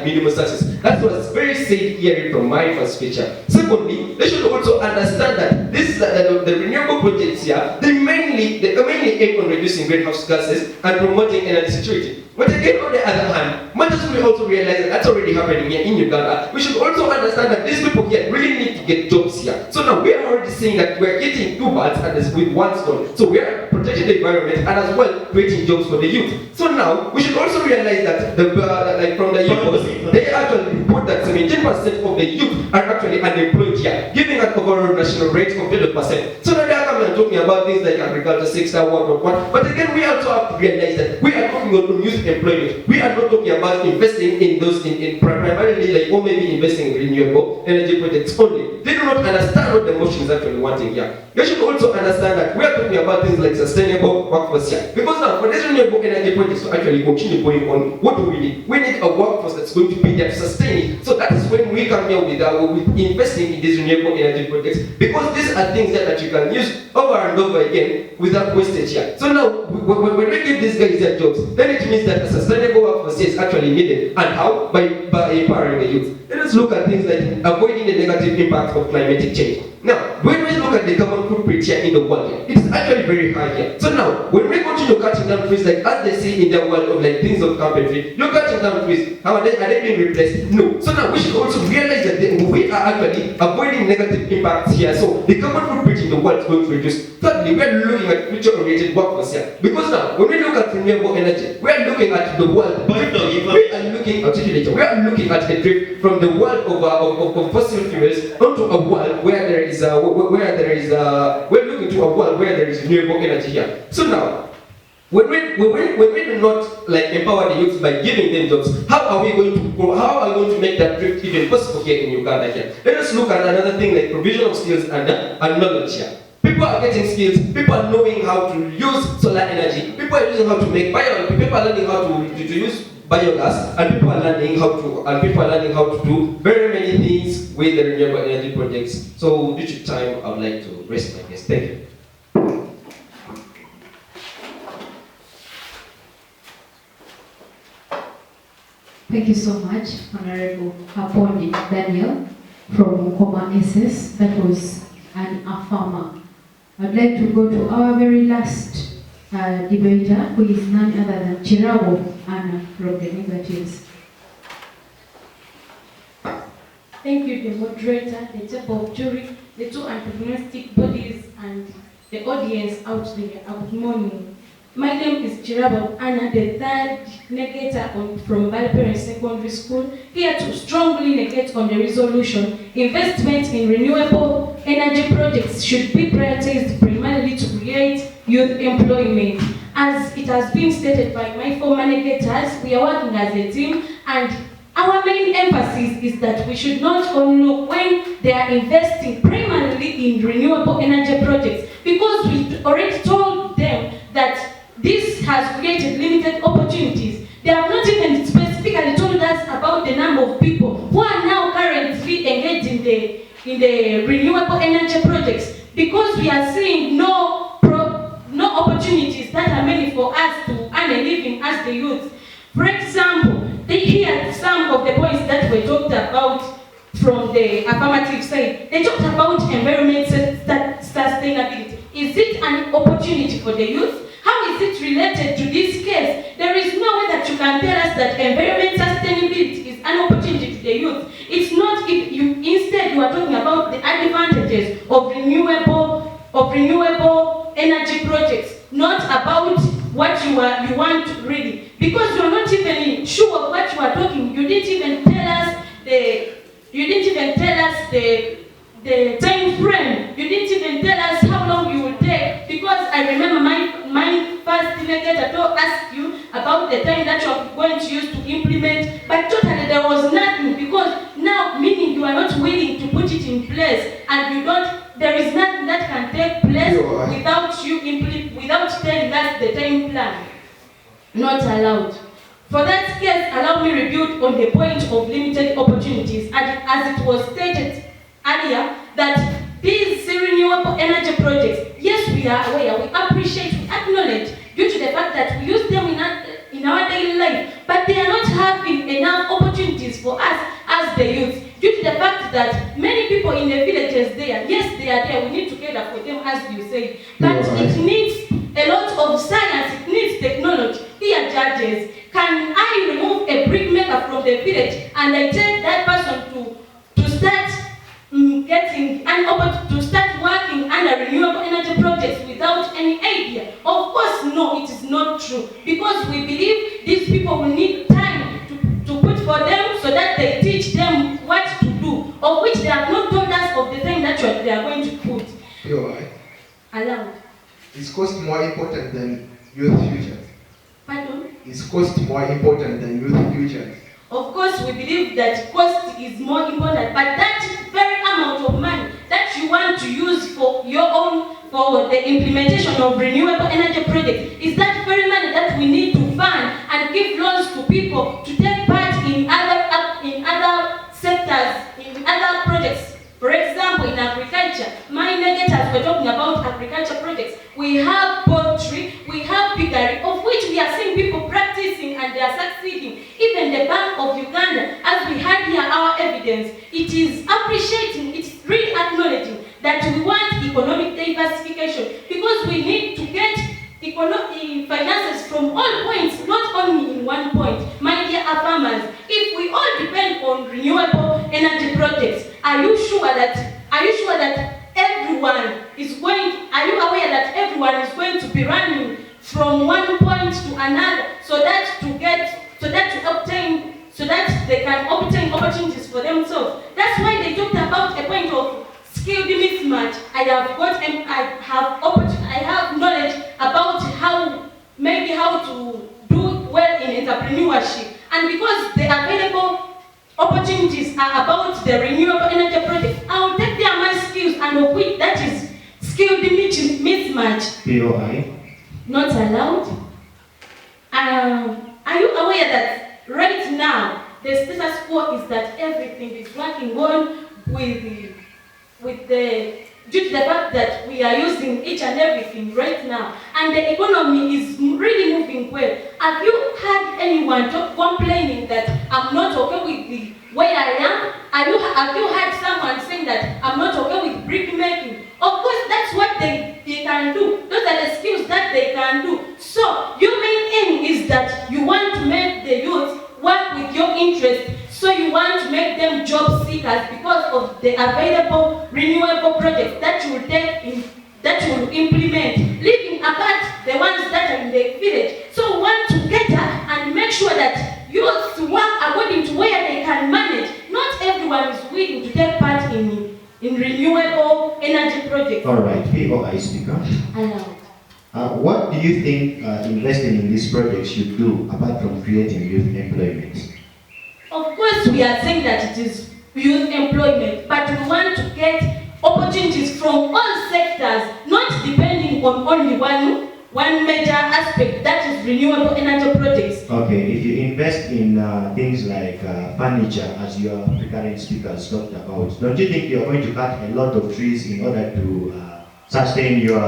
minimum status. That was very safe hearing from my first picture. Secondly, they should also understand that this the renewable projects here, they mainly aim on reducing greenhouse gases and promoting energy security. But again, on the other hand, much as we also realize that that's already happening here in Uganda, we should also understand that these people here really need to get jobs here. So now we are already saying that we're getting two birds with one stone. So we are protecting the environment and as well creating jobs for the youth. So now we should also realize that from the youth, they actually report that 17% of the youth are actually unemployed here, giving an overall national rate of 12%. So now they are coming and talking about things like agriculture sector, what. But again, we also have to realize that we are talking about youth employment. We are not talking about investing in those in primarily like or maybe investing in renewable energy projects only. They do not understand what the motion is actually wanting here. They should also understand that we are talking about things like sustainable workforce here. Because now for these renewable energy projects to actually continue going on, what do we need? We need a workforce that's going to be there to sustain it. So that is when we come here with investing in these renewable energy projects, because these are things that you can use over and over again without wastage here. So now when we give these guys their jobs, then it means that a sustainable workforce is actually needed. And how? By empowering the youth. Let us look at things like avoiding the negative impact of climatic change. Now, when we look at the carbon footprint here in the world, it is actually very high here. So now, when we continue cutting down trees, like as they say in the world of like things of carpentry, you're cutting down trees. How are they being replaced? No. So now we should also realize that we are actually avoiding negative impacts here. So the carbon footprint in the world is going to reduce. Thirdly, we are looking at future-oriented workforce here. Because now, when we look at renewable energy, we are looking at the world. We are looking at a drift from the world of fossil fuels onto a world where we're looking to a world where there is renewable energy here. So now, when we do not like empower the youth by giving them jobs, how are we going to make that drift even possible here in Uganda here? Let us look at another thing like provision of skills and knowledge here. People are getting skills, people are knowing how to use solar energy, people are using how to make people are learning how to use biogas, and people are learning how to do very many things with the renewable energy projects. So due to time, I would like to rest my case. Thank you. Thank you so much, Honorable Appointed Daniel from Nkoma SS. That was an affirmer. I'd like to go to our very last debater, who is none other than Chirabo Anna from the Negatives. Thank you, the moderator, the table of jury, the two antagonistic bodies, and the audience out there. Good morning. My name is Chirabo Anna, the third negator from Mbale Parents Secondary School, here to strongly negate on the resolution. Investment in renewable energy projects should be prioritized primarily to create youth employment. As it has been stated by my former negators, we are working as a team, and our main emphasis is that we should not overlook when they are investing primarily in renewable energy projects, because we already told them that this has created limited opportunities. They have not even specifically told us about the number of people who are now currently engaged in the renewable energy projects, because we are seeing no opportunities that are made for us to earn a living as the youth. For example, here some of the points that were talked about from the affirmative side. They talked about environment sustainability. Is it an opportunity for the youth? How is it related to this case? There is no way that you can tell us that environment sustainability is an opportunity to the youth. It's not. If you instead you are talking about the advantages of renewable energy projects, not about what you want really, because you are not even sure of what you are talking. You didn't even tell us the time frame. You didn't even tell us how long you will take, because I remember my first delegator asked you about the time that you are going to use to implement, but totally there was nothing, because now meaning you are not willing to put it in place, and there is nothing that can take place without telling us the time plan. Not allowed. For that case, allow me rebuild on the point of limited opportunities, and as it was stated earlier, that these renewable energy projects, yes, we are aware, we appreciate, we acknowledge, due to the fact that we use them in our daily life, but they are not having enough opportunities for us as the youth, due to the fact that many people in the villages there, yes, they are there, we need to cater for them, as you say, but it needs a lot of science, it needs technology. Here, judges, can I remove a brick maker from the village and I take that person to start to start working under renewable energy projects without any idea? Of course, no, it is not true, because we believe these people will need time to put for them, so that they teach them what to do, of which they have not told us of the time that they are going to put. You're right. Allowed. Is cost more important than youth futures? Pardon? Is cost more important than youth futures? Of course, we believe that cost is more important, but that very amount of money that you want to use for the implementation of renewable energy projects is that very money that we need to fund and give loans to people to take part in other sectors, in other projects. For example, in agriculture, my negators were talking about agriculture projects. We have poultry, we have piggery, of which we are seeing people practicing and they are succeeding. Even the Bank of Uganda, as we had here our evidence, it is appreciating, it's really acknowledging that we want economic diversification, because we need to get finances from all points, not only in one point. My dear farmers, if we all depend on renewable energy projects, are you aware that everyone is going to be running from one point to another, so that they can obtain opportunities for themselves? That's why they talked about a point of skilled mismatch. I have knowledge about how to do well in entrepreneurship, and because the available opportunities are about the renewable energy project, I will take there my skills, and of which that is skilled mismatch. POI. Not allowed. Are you aware that right now the status quo is that everything is working on due to the fact that we are using each and everything right now, and the economy is really moving well? Have you had anyone complaining that I'm not okay with the way I am? Have you had someone saying that I'm not okay with brick making? Of course, that's what they can do. Those are the skills that they can do. So your main aim is that you want to make the youth work with your interest. So you want to make them job seekers because of the available renewable projects that you will implement, leaving apart the ones that are in the village. So we want to cater and make sure that youth work according to where they can manage. Not everyone is willing to take part in renewable energy projects. All right, POI speaker. What do you think investing in these projects should do apart from creating youth employment? Of course, we are saying that it is youth employment, but we want to on only one major aspect, that is renewable energy projects. Okay, if you invest in things like furniture, as your current speakers talked about, don't you think you're going to cut a lot of trees in order to sustain your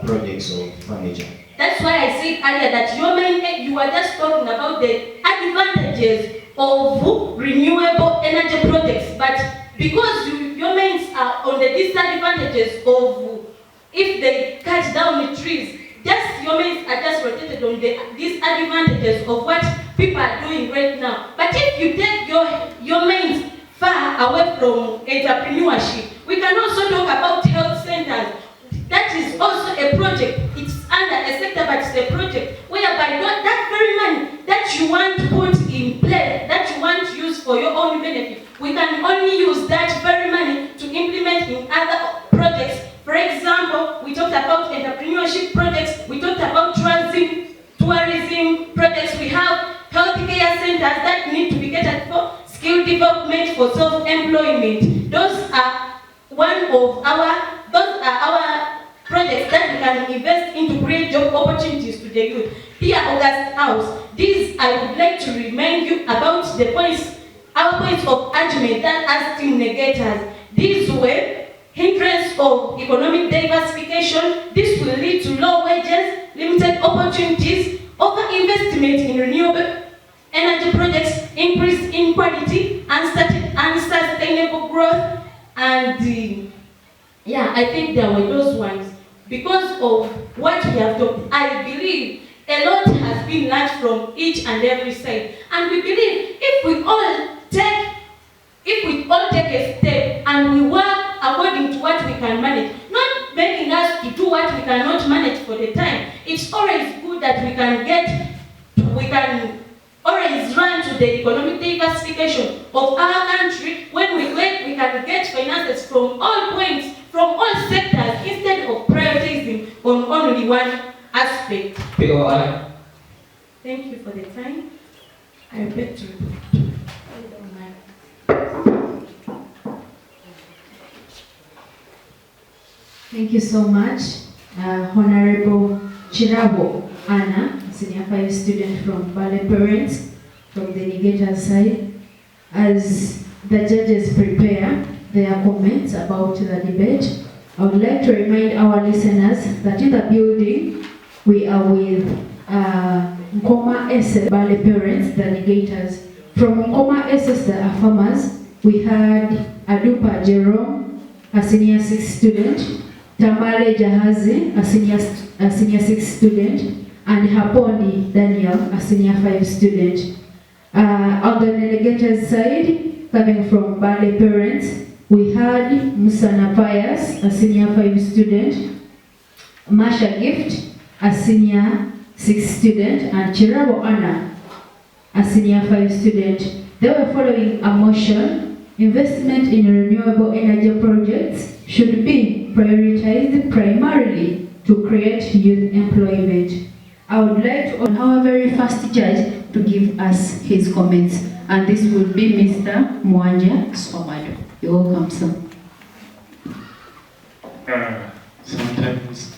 projects of furniture? That's why I said earlier that you are just talking about the advantages of renewable energy projects, but because your minds are on the disadvantages of if they cut down the trees, just your minds are just rotated on the disadvantages of what people are doing right now. But if you take your minds far away from entrepreneurship, we can also talk about health centers. That is also a project. It's under a sector, but it's a project whereby that very money that you want to put in place, that you want to use for your own benefit, we can only use that very money to implement in other projects. For example, we talked about entrepreneurship projects, we talked about tourism projects, we have healthcare centers that need to be catered for, skill development for self-employment. Those are our projects that we can invest in to create job opportunities to the youth. Dear August House, this I would like to remind you about our points of argument that are still negators. These were hindrance of economic diversification. This will lead to low wages, limited opportunities, over-investment in renewable energy projects, increase in quality, unsustainable growth, and I think there were those ones. Because of what we have talked, I believe a lot has been learned from each and every side. And we believe if we all take a step and we work according to what we can manage, not making us to do what we cannot manage for the time, it's always good that we can always run to the economic diversification of our country when we can get finances from all points, from all sectors, instead of prioritizing on only one aspect. Thank you for the time. I beg to Thank you so much, Honorable Chirabo Anna, Senior 5 student from Mbale Parents, from the negator side. As the judges prepare their comments about the debate, I would like to remind our listeners that in the building we are with Nkoma SS, Mbale Parents, the negators. From Nkoma SS, the Affirmers, we had Adupa Jerome, a senior 6 student, Tamale Jahazi, a senior 6 student, and Hapondi Daniel, a senior 5 student. On the delegated side, coming from Mbale Parents, we had Musana Pius, a senior 5 student, Masha Gift, a senior 6 student, and Chirabo Anna, a senior 5 student. They were following a motion: investment in renewable energy projects should be prioritized primarily to create youth employment. I would like to our very first judge to give us his comments, and this will be Mr. Mwanja Somado. You're welcome, sir. Sometimes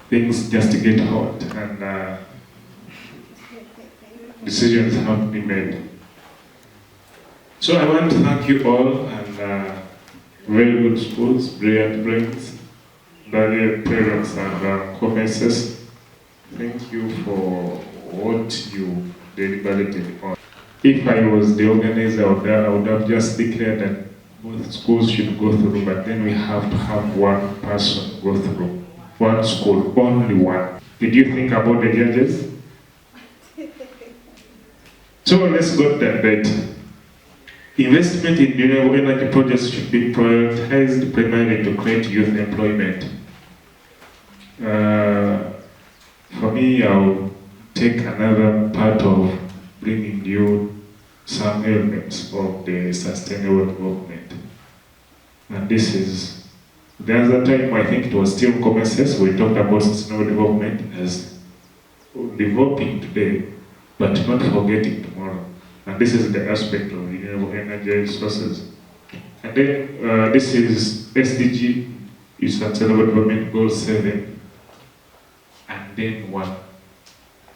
things just get hot and decisions have to be made. So I want to thank you all, and very good schools, brilliant brains, Mbale Parents and Nkoma SS. Thank you for what you deliberated on. If I was the organizer of that, I would have just declared that both schools should go through, but then we have to have one person go through. One school, only one. Did you think about the judges? So let's go to that debate. Investment in renewable energy projects should be prioritized primarily to create youth employment. For me, I'll take another part of bringing you some elements of the sustainable development. And this is, the other time, I think it was still Nkoma SS, we talked about sustainable development as developing today, but not forgetting tomorrow. And this is the aspect of renewable energy sources. And then this is SDG is Sustainable Development Goal 7, and then 1.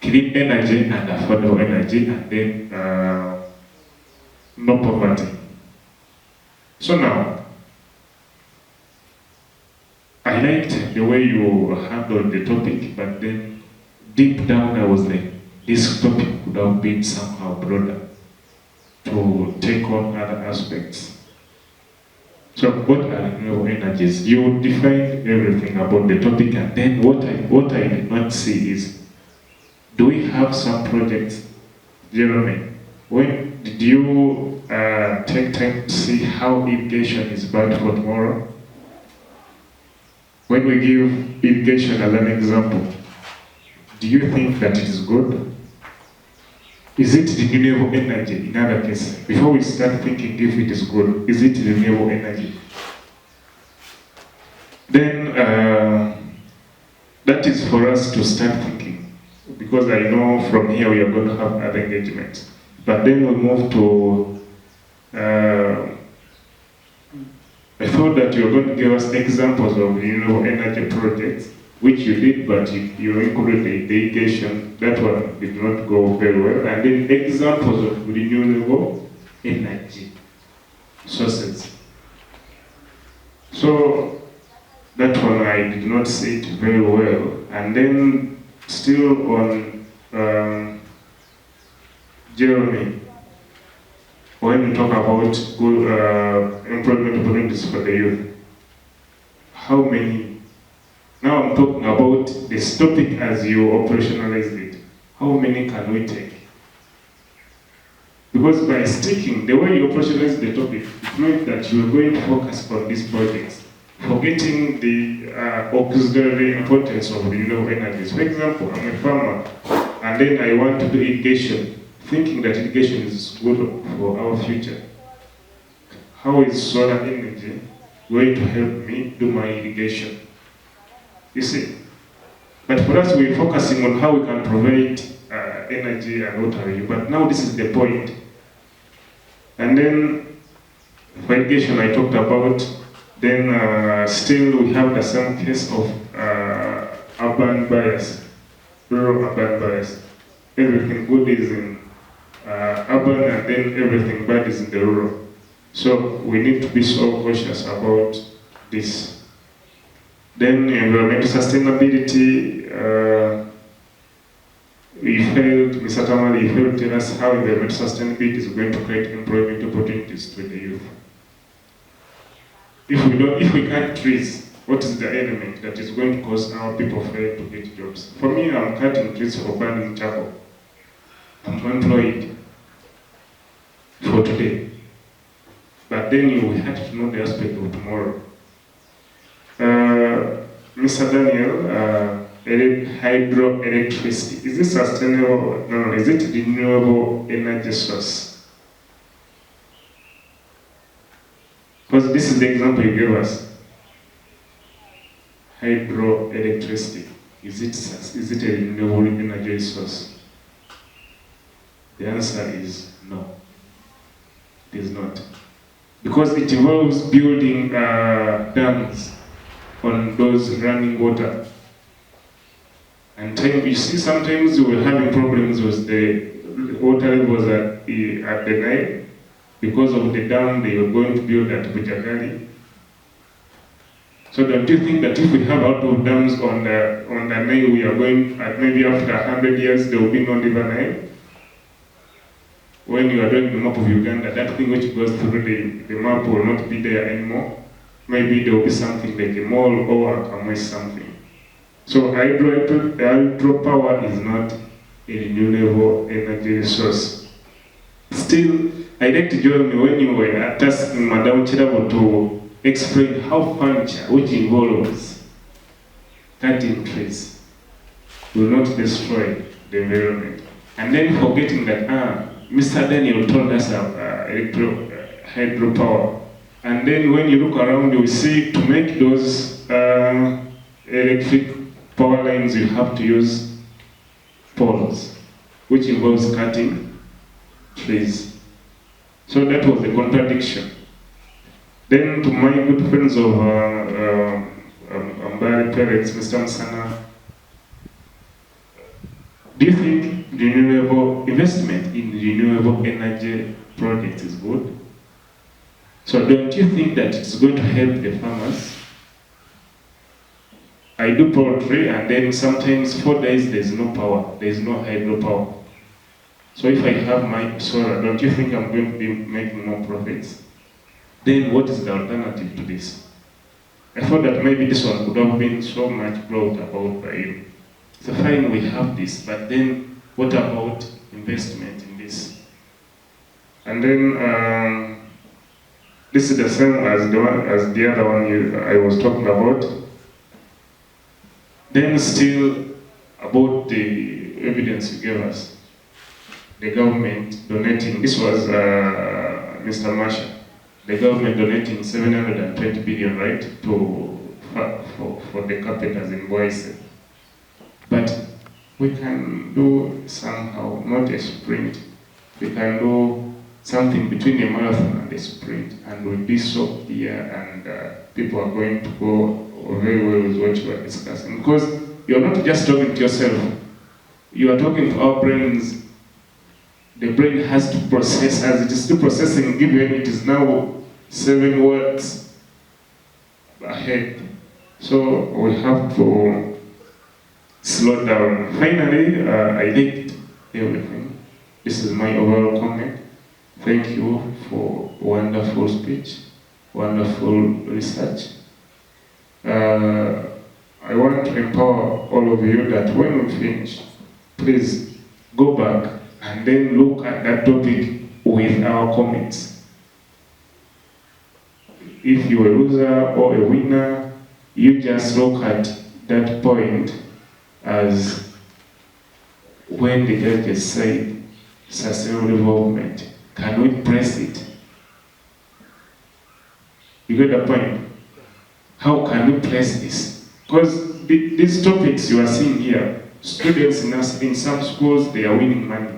Clean energy and affordable energy, and then no poverty. So now, I liked the way you handled the topic, but then deep down I was like, this topic could have been somehow broader to take on other aspects. So what are renewable energies? You defined everything about the topic, and then what I did not see is, do we have some projects, Jeremy? When did you take time to see how irrigation is bad for tomorrow? When we give irrigation as an example, do you think that it is good? Is it renewable energy in other cases? Before we start thinking if it is good, is it renewable energy? Then that is for us to start thinking, because I know from here we are going to have other engagements. But then we move to, I thought that you were going to give us examples of renewable energy projects, which you did, but you included the irrigation. That one did not go very well. And then examples of renewable energy sources. So that one I did not see it very well. And then still on Jeremy, when you talk about good employment opportunities for the youth, how many? Now I'm talking about this topic as you operationalize it. How many can we take? Because by sticking, the way you operationalize the topic, it means that you are going to focus on these projects, forgetting the auxiliary importance of renewable energies. For example, I'm a farmer, and then I want to do irrigation, thinking that irrigation is good for our future. How is solar energy going to help me do my irrigation? You see, but for us, we're focusing on how we can provide energy and what have you. But now this is the point. And then for irrigation, I talked about. Then still we have the same case of urban bias, rural-urban bias. Everything good is in urban, and then everything bad is in the rural. So we need to be so cautious about this. Then environmental sustainability, we failed, Mr. Tamale, you failed to tell us how environmental sustainability is going to create employment opportunities to the youth. If we cut trees, what is the element that is going to cause our people fail to get jobs? For me, I'm cutting trees for burning charcoal. I'm employed for today. But then you have to know the aspect of tomorrow. Mr. Daniel, hydroelectricity, is it sustainable? No, is it renewable energy source? Because this is the example you gave us. Hydroelectricity, is it a renewable energy source? The answer is no, it is not. Because it involves building dams on those running water. And you see, sometimes we're having problems with the water levels at the Nile because of the dam they are going to build at Bujagali. So don't you think that if we have a lot of dams on the Nile, we are going, maybe after 100 years, there will be no river Nile? When you are doing the map of Uganda, that thing which goes through the map will not be there anymore. Maybe there will be something like a mall or a Kamwe something. So hydropower is not a renewable energy source. Still, I'd like to join me when you were asking Madam Chirabo to explain how furniture, which involves cutting trees, will not destroy the environment. And then forgetting that, Mr. Daniel told us hydropower. And then when you look around, you see to make those electric power lines, you have to use poles, which involves cutting trees. So that was a contradiction. Then to my good friends of Mbale Parents, Mr. Msana, do you think renewable investment in renewable energy projects is good? So don't you think that it's going to help the farmers? I do poultry, and then sometimes 4 days there's no power, there's no hydropower. So if I have my solar, don't you think I'm going to be making more profits? Then what is the alternative to this? I thought that maybe this one could have been so much brought about by you. So fine, we have this, but then what about investment in this? And then this is the same as the other one I was talking about. Then still about the evidence you gave us, the government donating, this was Mr. Marshall, the government donating 720 billion, right, for the carpenters in Boise. But we can do somehow, not a sprint, we can do something between a marathon and a sprint, and we'll be so clear, and people are going to go very well with what you are discussing. Because you're not just talking to yourself, you are talking to our brains. The brain has to process, as it is still processing, given it is now 7 words ahead. So we have to slow down. Finally, I liked everything. This is my overall comment. Thank you for wonderful speech, wonderful research. I want to empower all of you that when we finish, please go back and then look at that topic with our comments. If you're a loser or a winner, you just look at that point as when the judges say sustainable development, can we press it? You get the point? How can we place this? Because these topics you are seeing here, students in some schools, they are winning money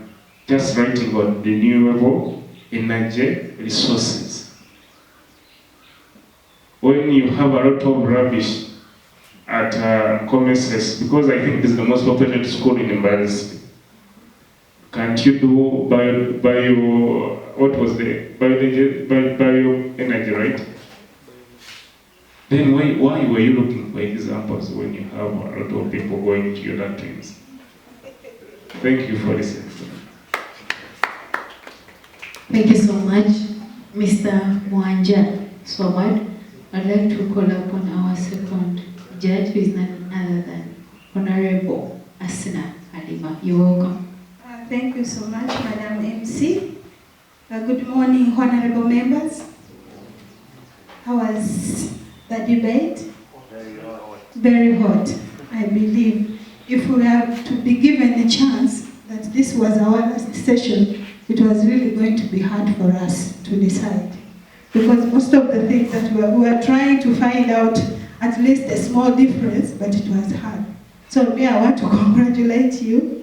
just writing on renewable energy resources. When you have a lot of rubbish at Nkoma SS, because I think this is the most populated school in Mbale, can't you do bio what was the bioenergy, right? Then why were you looking for examples when you have a lot of people going to your latrines? Thank you for listening. Thank you so much, Mr. Mwanja Swamad. I'd like to call upon our second judge, who is none other than Honorable Asina Halima. You're welcome. Thank you so much, Madam MC. Good morning, honorable members. How was the debate? Very hot, I believe. If we have to be given a chance that this was our last session, it was really going to be hard for us to decide. Because most of the things that we were trying to find out at least a small difference, but it was hard. So me, I want to congratulate you.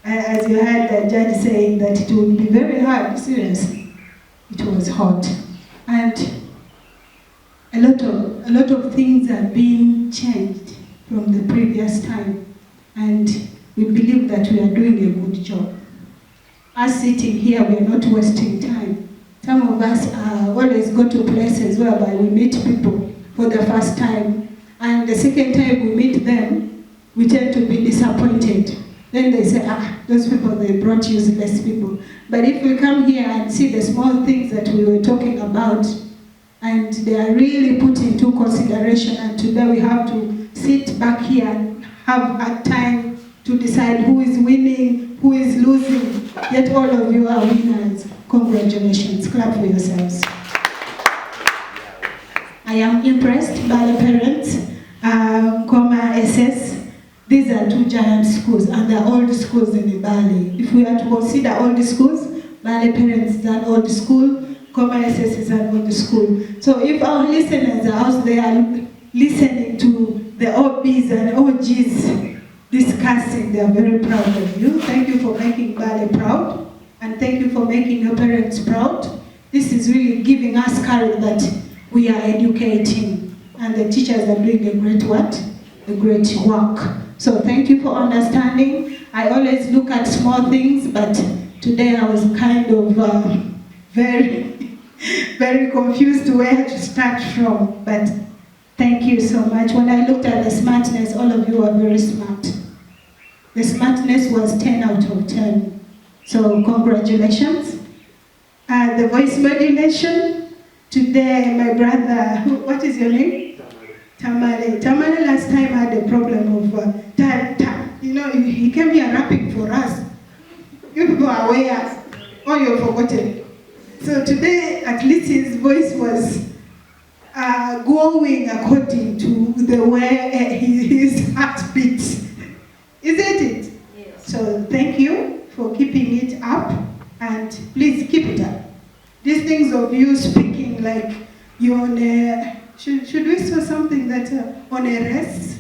As you heard the judge saying that it would be very hard, seriously. It was hot. And a lot of things are being changed from the previous time. And we believe that we are doing a good job. Us sitting here, we are not wasting time. Some of us always go to places whereby we meet people for the first time. And the second time we meet them, we tend to be disappointed. Then they say, those people, they brought useless people. But if we come here and see the small things that we were talking about, and they are really put into consideration, and today we have to sit back here and have a time to decide who is winning, who is losing, yet all of you are winners. Congratulations, clap for yourselves. I am impressed by the parents, Nkoma SS. These are two giant schools, and they're old schools in Mbale. If we are to consider old schools, Mbale Parents is an old school, Nkoma SS is an old school. So if our listeners are out there listening to the OBs and OGs discussing, they are very proud of you. Thank you for making Mbale proud, and thank you for making your parents proud. This is really giving us courage that we are educating, and the teachers are doing a great work. a great work. So thank you for understanding. I always look at small things, but today I was kind of very, very confused where to start from. But thank you so much. When I looked at the smartness, all of you are very smart. The smartness was 10 out of 10. So congratulations. The voice modulation, today my brother, what is your name? Tamale. Tamale last time had a problem of he came here rapping for us. You people are aware, or you've forgotten. So today, at least his voice was going according to the way his heart beats. Isn't it? Yes. So thank you for keeping it up, and please keep it up. These things of you speaking like you're on a, should we say something that on a race?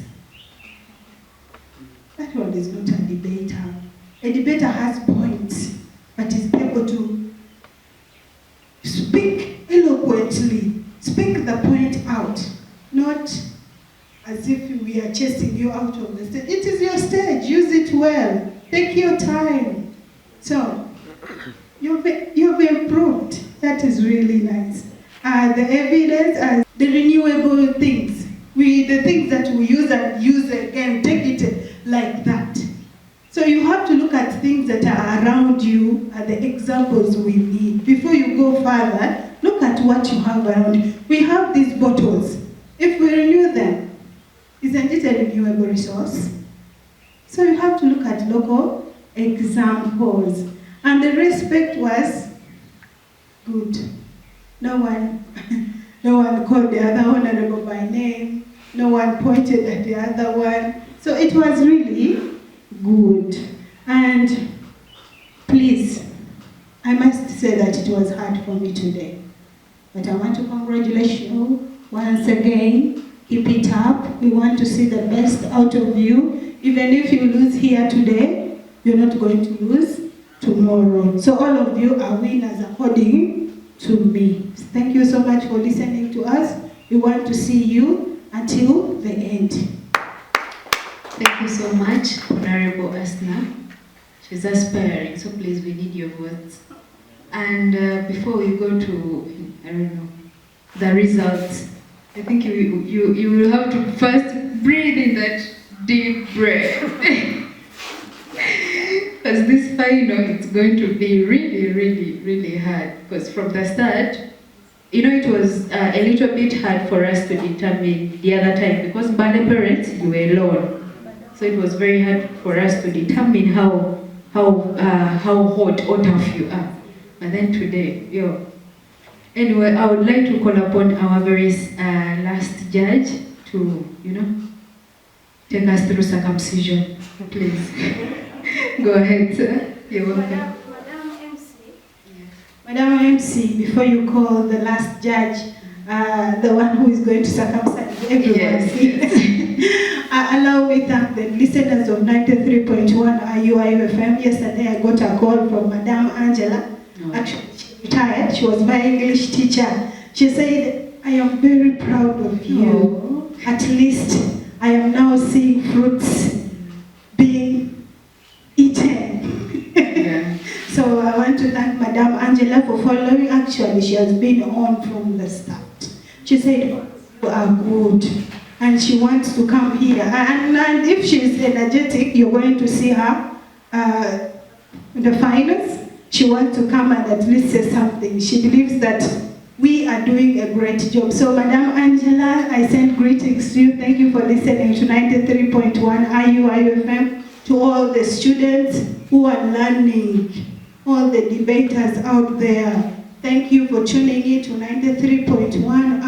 That one is not a debater. A debater has points, but is able to speak eloquently, speak the point out, not as if we are chasing you out of the stage. It is your stage, use it well, take your time. So, you've improved, that is really nice. The evidence, the renewable things, the things that we use and use again, take it like that. So you have to look at things that are around you, are the examples we need. Before you go further, look at what you have around you. We have these bottles. If we renew them, isn't it a renewable resource? So you have to look at local examples. And the respect was good. No one called the other honorable by name. No one pointed at the other one. So it was really good. And please, I must say that it was hard for me today. But I want to congratulate you once again. Keep it up. We want to see the best out of you. Even if you lose here today, you're not going to lose tomorrow. So all of you are winners according to me. Thank you so much for listening to us. We want to see you until the end. Thank you so much, Honorable Asna. She's aspiring, so please, we need your words. And before we go to, the results, I think you will have to first breathe in that deep breath. Because this final, it's going to be really, really, really hard. Because from the start, it was a little bit hard for us to determine the other time. Because Mbale Parents, you were alone. So it was very hard for us to determine how hot or tough you are. But then today, Anyway, I would like to call upon our very last judge to, take us through circumcision. Please. Go ahead, sir. You're welcome. Madam MC. Yes. Madam MC, before you call the last judge, the one who is going to circumcise everyone. Yes. Allow me to thank the listeners of 93.1 IUIFM. Yesterday I got a call from Madam Angela. Actually, she retired. She was my English teacher. She said, I am very proud of you. At least I am now seeing fruits being eaten. Yeah. So I want to thank Madam Angela for following. Actually, she has been on from the start. She said, you are good. And she wants to come here. And if she is energetic, you're going to see her in the finals. She wants to come and at least say something. She believes that we are doing a great job. So Madam Angela, I send greetings to you. Thank you for listening to 93.1 IUIFM. To all the students who are learning, all the debaters out there, thank you for tuning in to 93.1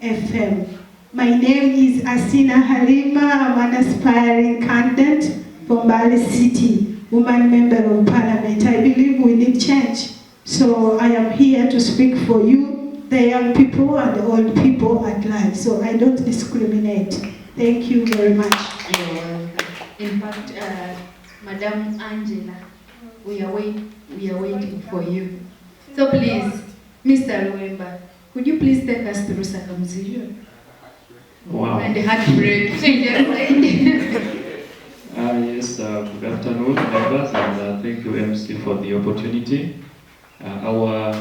IUIFM. My name is Asina Halima. I'm an aspiring candidate from Mbale City, woman member of parliament. I believe we need change. So I am here to speak for you, the young people and the old people at large. So I don't discriminate. Thank you very much. You're welcome. In fact, Madam Angela, we are waiting for you. So please, Mr. Luemba, could you please take us through circumcision? Wow. And heartbreak. Change your mind. Yes, good afternoon, members, and thank you, MC, for the opportunity. Our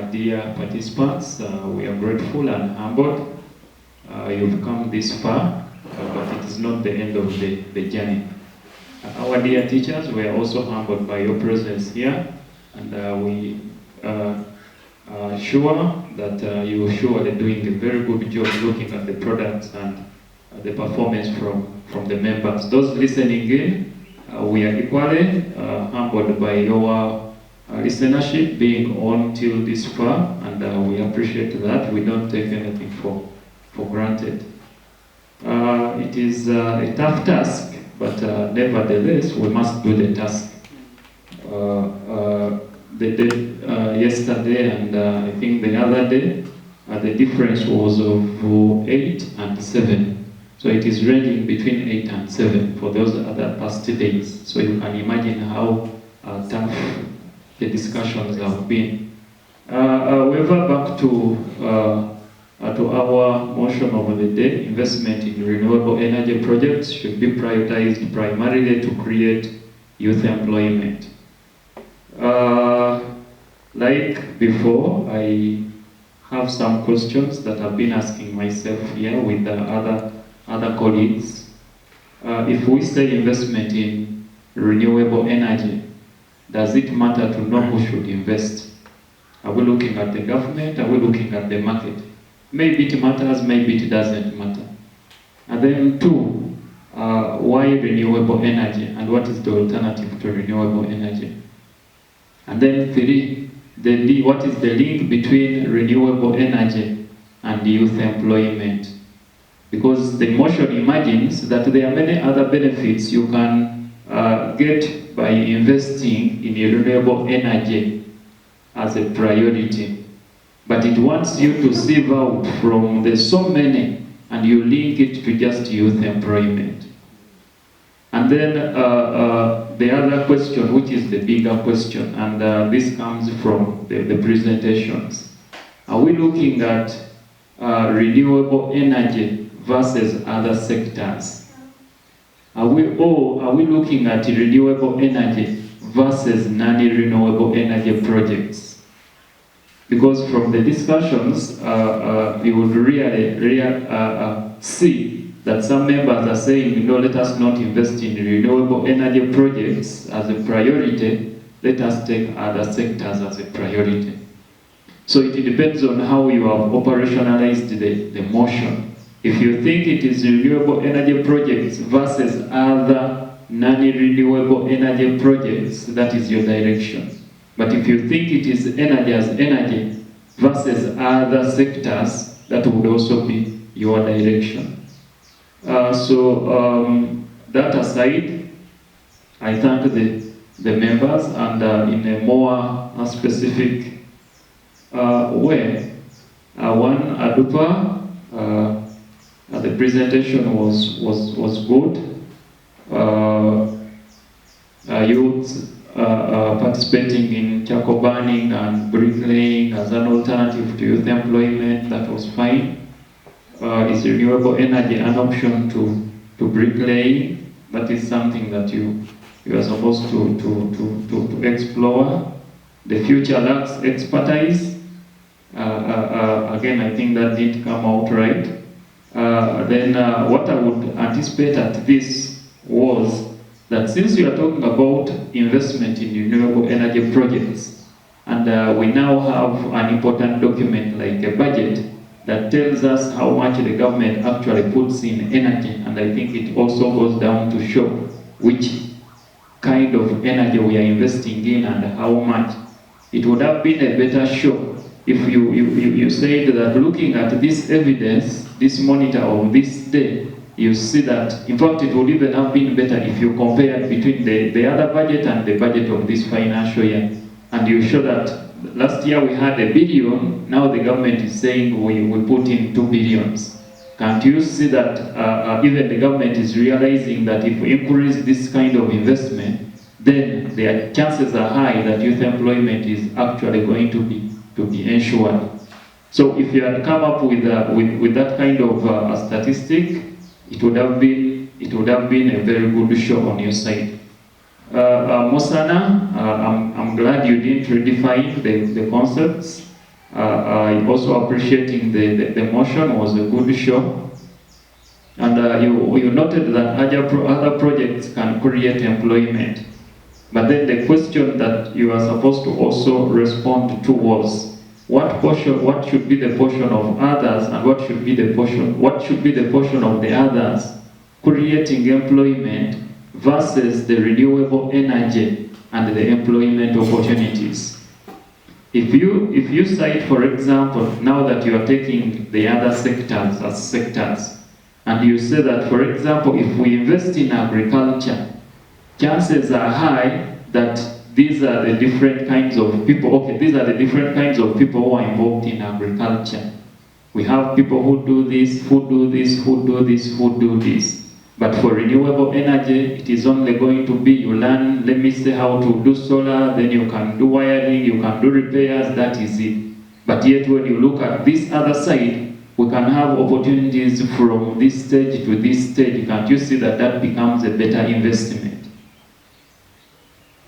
dear participants, we are grateful and humbled. You've come this far, but it is not the end of the journey. Our dear teachers, we are also humbled by your presence here, and we are sure that you are surely doing a very good job looking at the products and the performance from the members. Those listening in, we are equally humbled by your listenership being on till this far, and we appreciate that. We don't take anything for granted. It is a tough task, but nevertheless, we must do the task. Yesterday and I think the other day, the difference was of 8 and 7. So it is ranging between 8 and 7 for those other past days. So you can imagine how tough the discussions have been. However, back to our motion of the day, investment in renewable energy projects should be prioritized primarily to create youth employment. Like before, I have some questions that I've been asking myself here with the other colleagues. If we say investment in renewable energy, does it matter to know who should invest? Are we looking at the government? Are we looking at the market? Maybe it matters, maybe it doesn't matter. And then 2, why renewable energy and what is the alternative to renewable energy? And then 3, what is the link between renewable energy and youth employment? Because the motion imagines that there are many other benefits you can get by investing in renewable energy as a priority. But it wants you to sieve out from the so many and you link it to just youth employment. And then the other question, which is the bigger question, and this comes from the presentations. Are we looking at renewable energy versus other sectors? Are we looking at renewable energy versus non-renewable energy projects? Because from the discussions, we would really see that some members are saying, no, let us not invest in renewable energy projects as a priority, let us take other sectors as a priority. So it depends on how you have operationalized the motion. If you think it is renewable energy projects versus other non-renewable energy projects, that is your direction. But if you think it is energy as energy versus other sectors, that would also be your direction. That aside, I thank the members, and in a more specific way, one Adupa, the presentation was good. Youth participating in charcoal burning and bricklaying as an alternative to youth employment, that was fine. Is renewable energy an option to bricklaying? That is something that you are supposed to explore. The future lacks expertise. Again, I think that did come out right. Then what I would anticipate at this was that since you are talking about investment in renewable energy projects, and we now have an important document like a budget that tells us how much the government actually puts in energy, and I think it also goes down to show which kind of energy we are investing in and how much. It would have been a better show if you said that looking at this evidence, this monitor of this day, you see that, in fact, it would even have been better if you compared between the other budget and the budget of this financial year. And you show that last year we had $1 billion, now the government is saying we will put in 2 billions. Can't you see that even the government is realizing that if we increase this kind of investment, then the chances are high that youth employment is actually going to be ensured. So if you had come up with that kind of a statistic, it would have been a very good show on your side. Mosana, I'm glad you didn't redefine the concepts. I also appreciating the motion was a good show. And you noted that other projects can create employment. But then the question that you are supposed to also respond to was, what should be the portion of others, and what should be the portion of the others creating employment versus the renewable energy and the employment opportunities. If you cite, for example, now that you are taking the other sectors as sectors, and you say that, for example, if we invest in agriculture, chances are high that these are the different kinds of people. Okay, these are the different kinds of people who are involved in agriculture. We have people who do this, who do this, who do this, who do this. But for renewable energy, it is only going to be you learn, let me say, how to do solar, then you can do wiring, you can do repairs, that is it. But yet when you look at this other side, we can have opportunities from this stage to this stage. Can't you see that that becomes a better investment?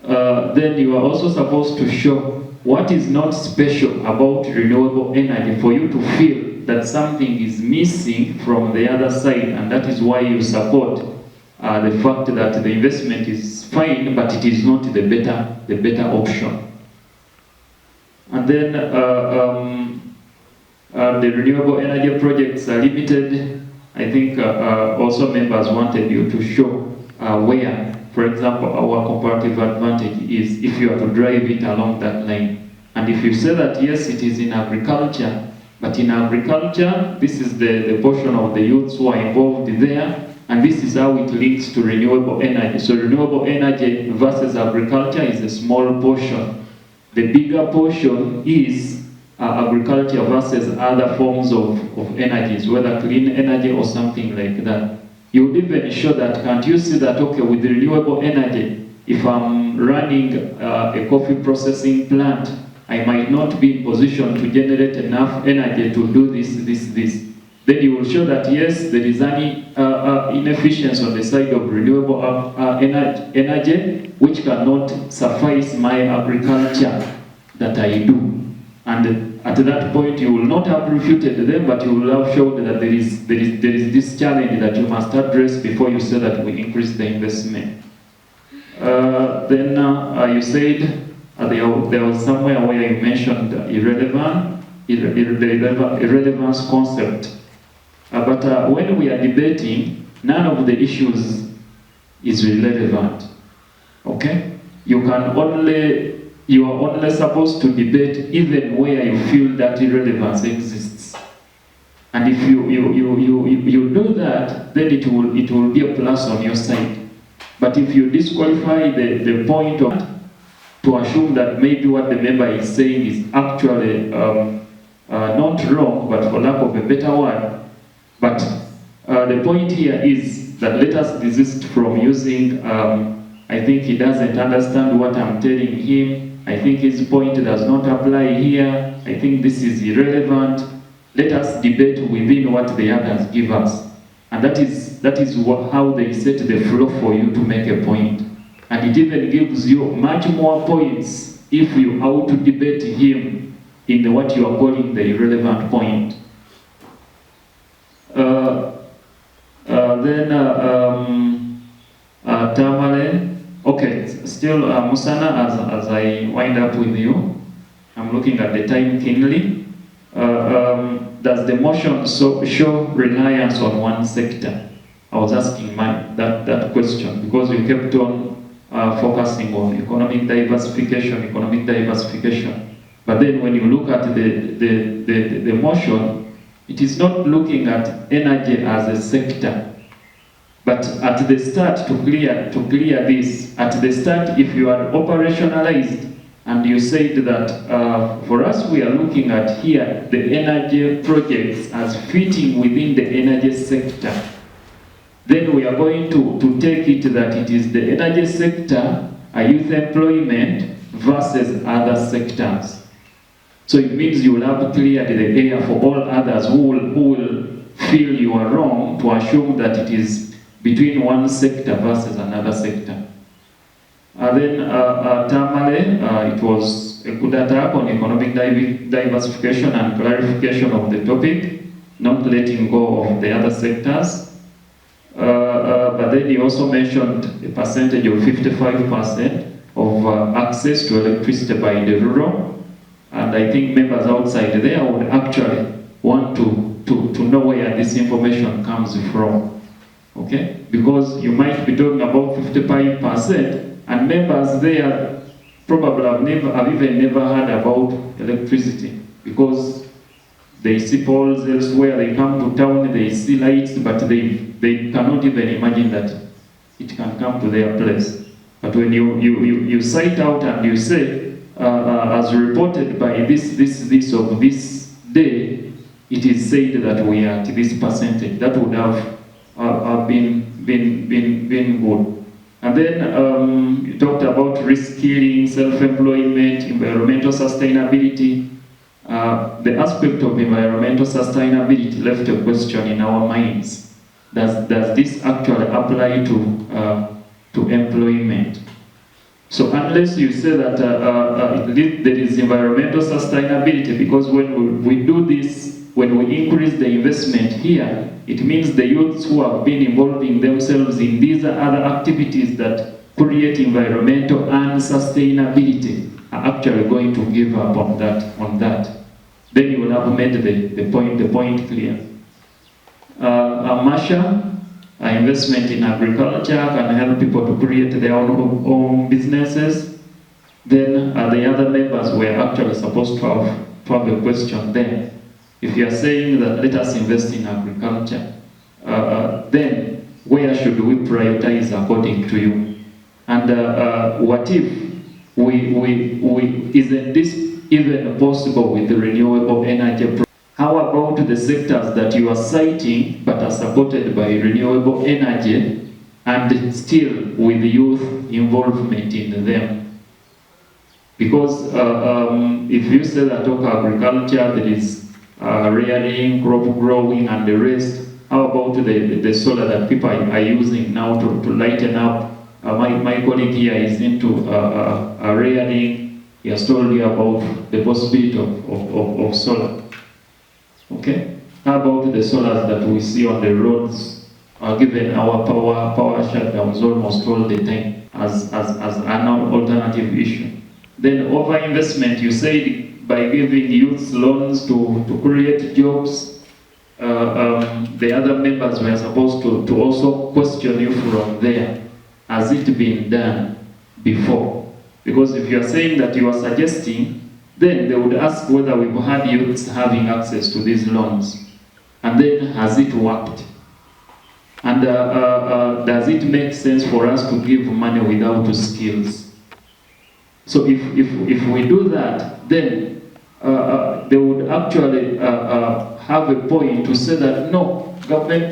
Then you are also supposed to show what is not special about renewable energy for you to feel that something is missing from the other side, and that is why you support the fact that the investment is fine, but it is not the better option. And then the renewable energy projects are limited. I think also members wanted you to show where, for example, our comparative advantage is if you are to drive it along that line. And if you say that yes, it is in agriculture, but in agriculture, this is the portion of the youths who are involved there, and this is how it links to renewable energy. So renewable energy versus agriculture is a small portion. The bigger portion is agriculture versus other forms of energies, whether clean energy or something like that. You would even show that, can't you see that, okay, with the renewable energy, if I'm running a coffee processing plant, I might not be in position to generate enough energy to do this. Then you will show that yes, there is any inefficiency on the side of renewable energy, which cannot suffice my agriculture that I do. And at that point, you will not have refuted them, but you will have shown that there is this challenge that you must address before you say that we increase the investment. Then you said there was somewhere where you mentioned the irrelevance concept. But when we are debating, none of the issues is relevant. Okay? You are only supposed to debate even where you feel that irrelevance exists. And if you do that, then it will be a plus on your side. But if you disqualify the point of to assume that maybe what the member is saying is actually not wrong, but for lack of a better word. But the point here is that let us desist from using, I think he doesn't understand what I'm telling him, I think his point does not apply here, I think this is irrelevant. Let us debate within what the others give us. And that is how they set the flow for you to make a point. And it even gives you much more points if you out-debate him in what you are calling the irrelevant point. Tamale, okay, still Musana, as I wind up with you, I'm looking at the time keenly. Does the motion show reliance on one sector? I was asking that question because you kept on focusing on economic diversification. But then when you look at the motion, it is not looking at energy as a sector. But at the start, to clear this, at the start, if you are operationalized and you said that for us we are looking at here the energy projects as fitting within the energy sector, then we are going to take it that it is the energy sector, youth employment versus other sectors. So it means you will have cleared the air for all others who will feel you are wrong to assume that it is between one sector versus another sector. Then Tamale, it was a good attack on economic diversification and clarification of the topic, not letting go of the other sectors. But then he also mentioned a percentage of 55% of access to electricity by the rural. And I think members outside there would actually want to know where this information comes from. Okay? Because you might be talking about 55%, and members there probably have even never heard about electricity, because they see poles elsewhere, they come to town, they see lights, but they cannot even imagine that it can come to their place. But when you cite out and you say, as reported by this of this day, it is said that we are at this percentage, that would have been good. And then you talked about reskilling, self-employment, environmental sustainability. The aspect of environmental sustainability left a question in our minds. Does this actually apply to employment? So unless you say that there is environmental sustainability, because when we do this, when we increase the investment here, it means the youths who have been involving themselves in these other activities that create environmental and sustainability are actually going to give up on that. Then you will have made the point clear. Masha, investment in agriculture can help people to create their own businesses. Then the other members were actually supposed to have a question then. If you are saying that let us invest in agriculture, then where should we prioritize according to you? And what if isn't this even possible with the renewable energy program? How about the sectors that you are citing but are supported by renewable energy and still with youth involvement in them? Because if you say that agriculture, there is rearing, crop growing, and the rest, how about the solar that people are using now to lighten up? My colleague here is into rearing. He has told you about the possibility of solar. Okay? How about the solars that we see on the roads, given our power shutdowns almost all the time as an alternative issue? Then overinvestment, you said by giving youth loans to create jobs, the other members were supposed to also question you from there. Has it been done before? Because if you are saying that you are suggesting, then they would ask whether we've had youths having access to these loans. And then, has it worked? And does it make sense for us to give money without skills? So if we do that, then they would actually have a point to say that no,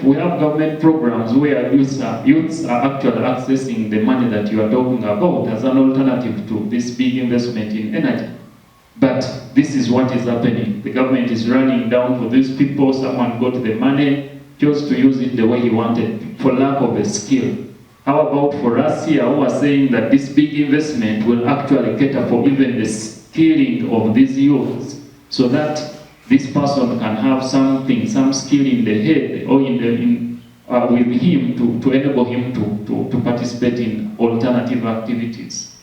we have government programs where youths are actually accessing the money that you are talking about as an alternative to this big investment in energy. But this is what is happening. The government is running down for these people. Someone got the money, chose to use it the way he wanted for lack of a skill. How about for us here who are saying that this big investment will actually cater for even the skilling of these youths, so that this person can have something, some skill in the head or with him to enable him to participate in alternative activities.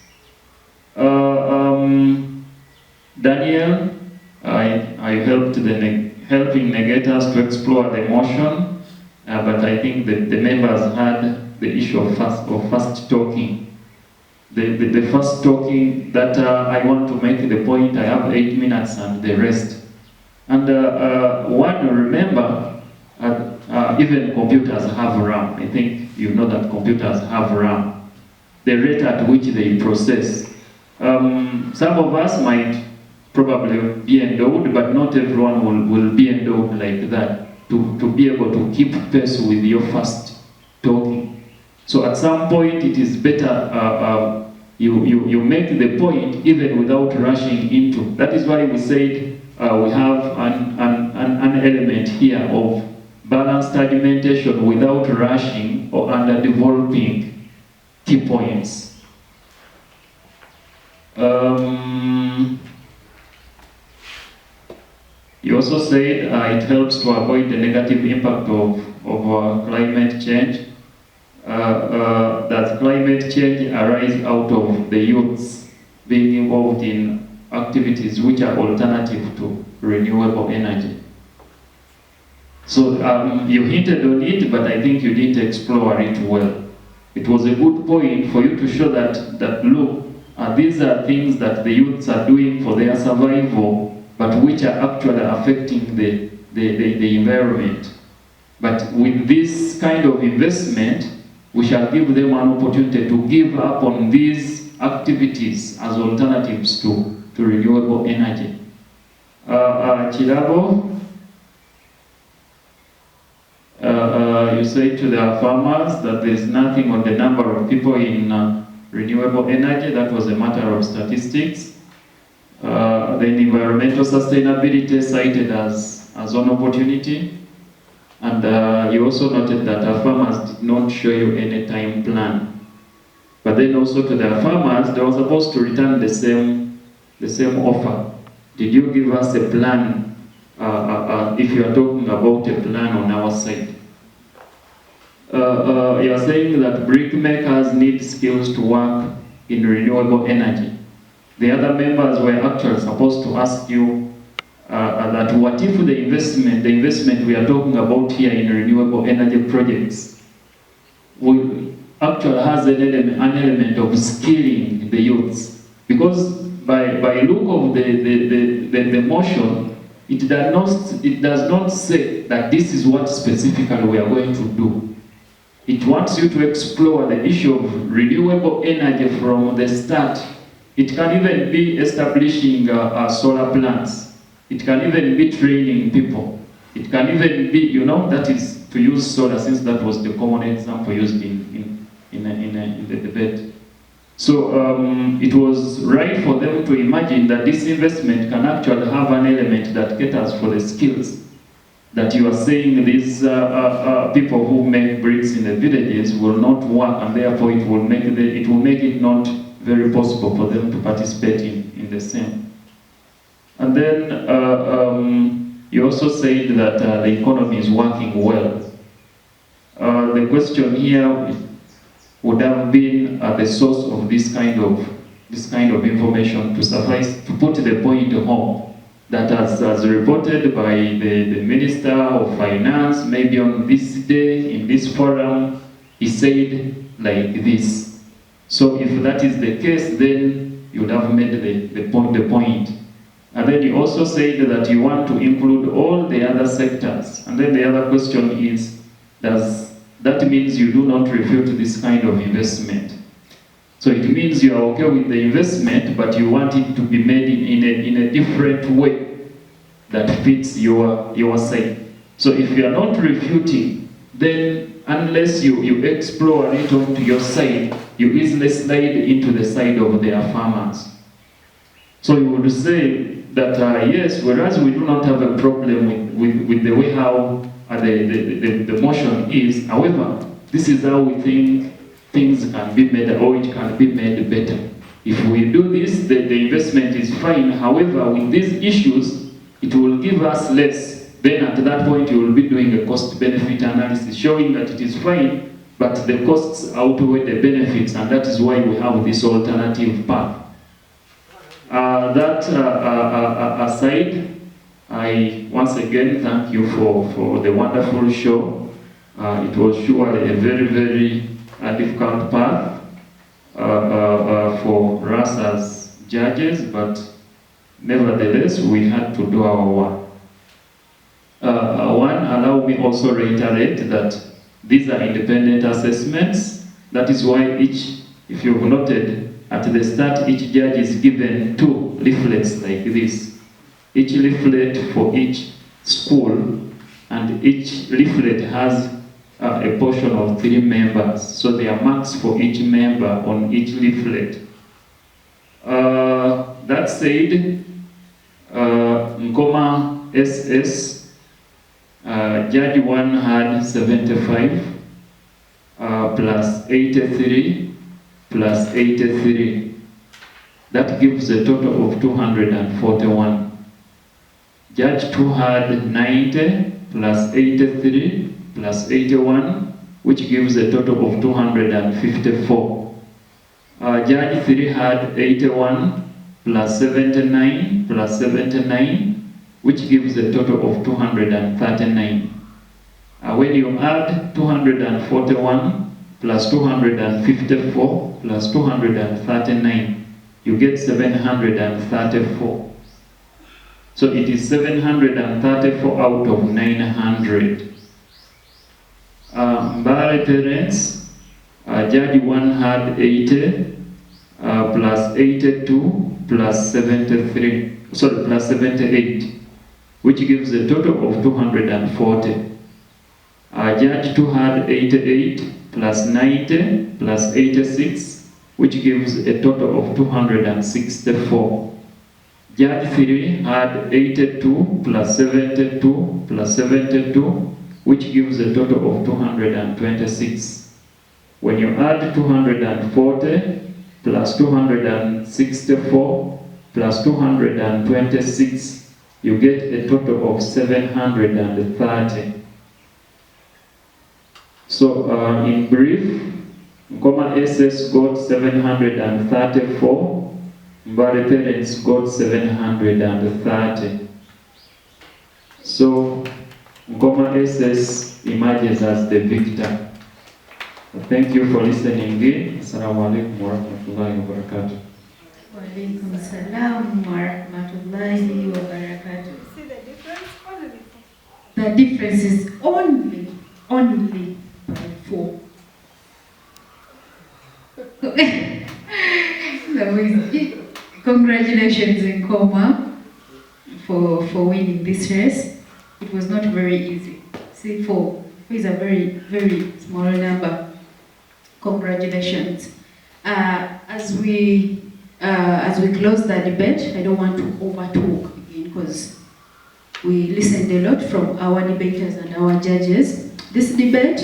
Daniel, I helped helping negators to explore the emotion, but I think that the members had the issue of fast talking. The first talking that I want to make the point, I have 8 minutes and the rest. And one, remember, even computers have RAM. I think you know that computers have RAM. The rate at which they process. Some of us might probably be endowed, but not everyone will be endowed like that to be able to keep pace with your fast talking. So at some point it is better you make the point even without rushing into. That is why we said we have an element here of balanced argumentation without rushing or underdeveloping key points. You also said it helps to avoid the negative impact of climate change. That climate change arises out of the youths being involved in activities which are alternative to renewable energy. So you hinted on it, but I think you didn't explore it well. It was a good point for you to show that look, these are things that the youths are doing for their survival, but which are actually affecting the environment. But with this kind of investment, we shall give them an opportunity to give up on these activities as alternatives to renewable energy. Chirabo, you say to the farmers that there is nothing on the number of people in renewable energy. That was a matter of statistics. Then environmental sustainability cited as an opportunity. And you also noted that our farmers did not show you any time plan. But then also to the farmers, they were supposed to return the same offer. Did you give us a plan, if you are talking about a plan on our side? You are saying that brick makers need skills to work in renewable energy. The other members were actually supposed to ask you that what if the investment we are talking about here in renewable energy projects actually has an element of skilling the youths, because by look of the motion, it does not say that this is what specifically we are going to do. It wants you to explore the issue of renewable energy from the start. It can even be establishing solar plants. It can even be training people. It can even be, that is to use solar, since that was the common example used in the debate. So it was right for them to imagine that this investment can actually have an element that caters for the skills that you are saying these people who make bricks in the villages will not work, and therefore it will make it not very possible for them to participate in the same. And then you also said that the economy is working well. The question here would have been the source of this kind of information to suffice to put the point home. That as reported by the Minister of Finance, maybe on this day, in this forum, he said like this. So if that is the case, then you would have made the point. And then you also said that you want to include all the other sectors. And then the other question is, does that means you do not refute this kind of investment? So it means you are okay with the investment, but you want it to be made in a different way that fits your side. So if you are not refuting, then unless you explore it onto your side, you easily slide into the side of their farmers. So you would say that yes, whereas we do not have a problem with the way how the motion is, however, this is how we think things can be made, or it can be made better. If we do this, the investment is fine. However, with these issues, it will give us less. Then at that point, you will be doing a cost-benefit analysis, showing that it is fine, but the costs outweigh the benefits, and that is why we have this alternative path. That aside, I once again thank you for the wonderful show. It was surely a very, very difficult path for us as judges, but nevertheless, we had to do our work. Allow me also reiterate that these are independent assessments. That is why if you've noted, at the start, each judge is given 2 leaflets like this. Each leaflet for each school, and each leaflet has a portion of 3 members. So there are marks for each member on each leaflet. That said, Nkoma SS, Judge 1 had 75 plus 83 plus 83. That gives a total of 241. Judge 2 had 90 plus 83 plus 81, which gives a total of 254. Judge 3 had 81 plus 79 plus 79, which gives a total of 239. When you add 241 plus 254 plus 239, you get 734. So it is 734 out of 900. Mbale Parents, Judge 1 had 80 plus 82 plus 73, sorry, plus 78, which gives a total of 240. Judge 2 had 88 plus 90 plus 86, which gives a total of 264. Judge 3 had 82 plus 72 plus 72, which gives a total of 226. When you add 240 plus 264 plus 226, you get a total of 730. So in brief, Nkoma SS got 734, Mbale Parents got 730. So Nkoma SS emerges as the victor. Thank you for listening in. Assalamu alaikum wa rahmatullahi wa barakatuh. Wa alaikum assalam wa rahmatullahi wa barakatuh. See the difference? Only. The difference is only by 4. Congratulations, Nkoma, for winning this race. It was not very easy. See, 4 is a very, very small number. Congratulations. As we close the debate, I don't want to overtalk again because we listened a lot from our debaters and our judges. This debate,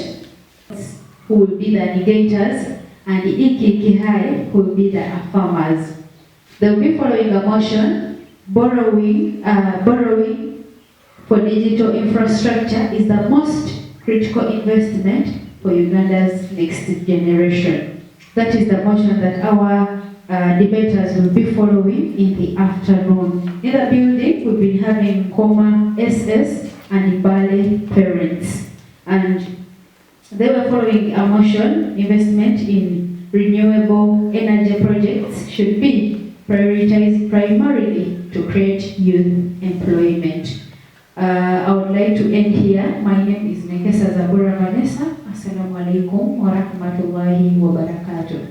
who will be the negators, and the Ikiki who will be the affirmers. They will be following a motion, borrowing for digital infrastructure is the most critical investment for Uganda's next generation. That is the motion that our debaters will be following in the afternoon. In the building, we've been having Nkoma SS and Mbale Parents. And they were following a motion, investment in renewable energy projects should be prioritized primarily to create youth employment. I would like to end here. My name is Vanessa. Assalamu alaikum wa rahmatullahi wa barakatuh.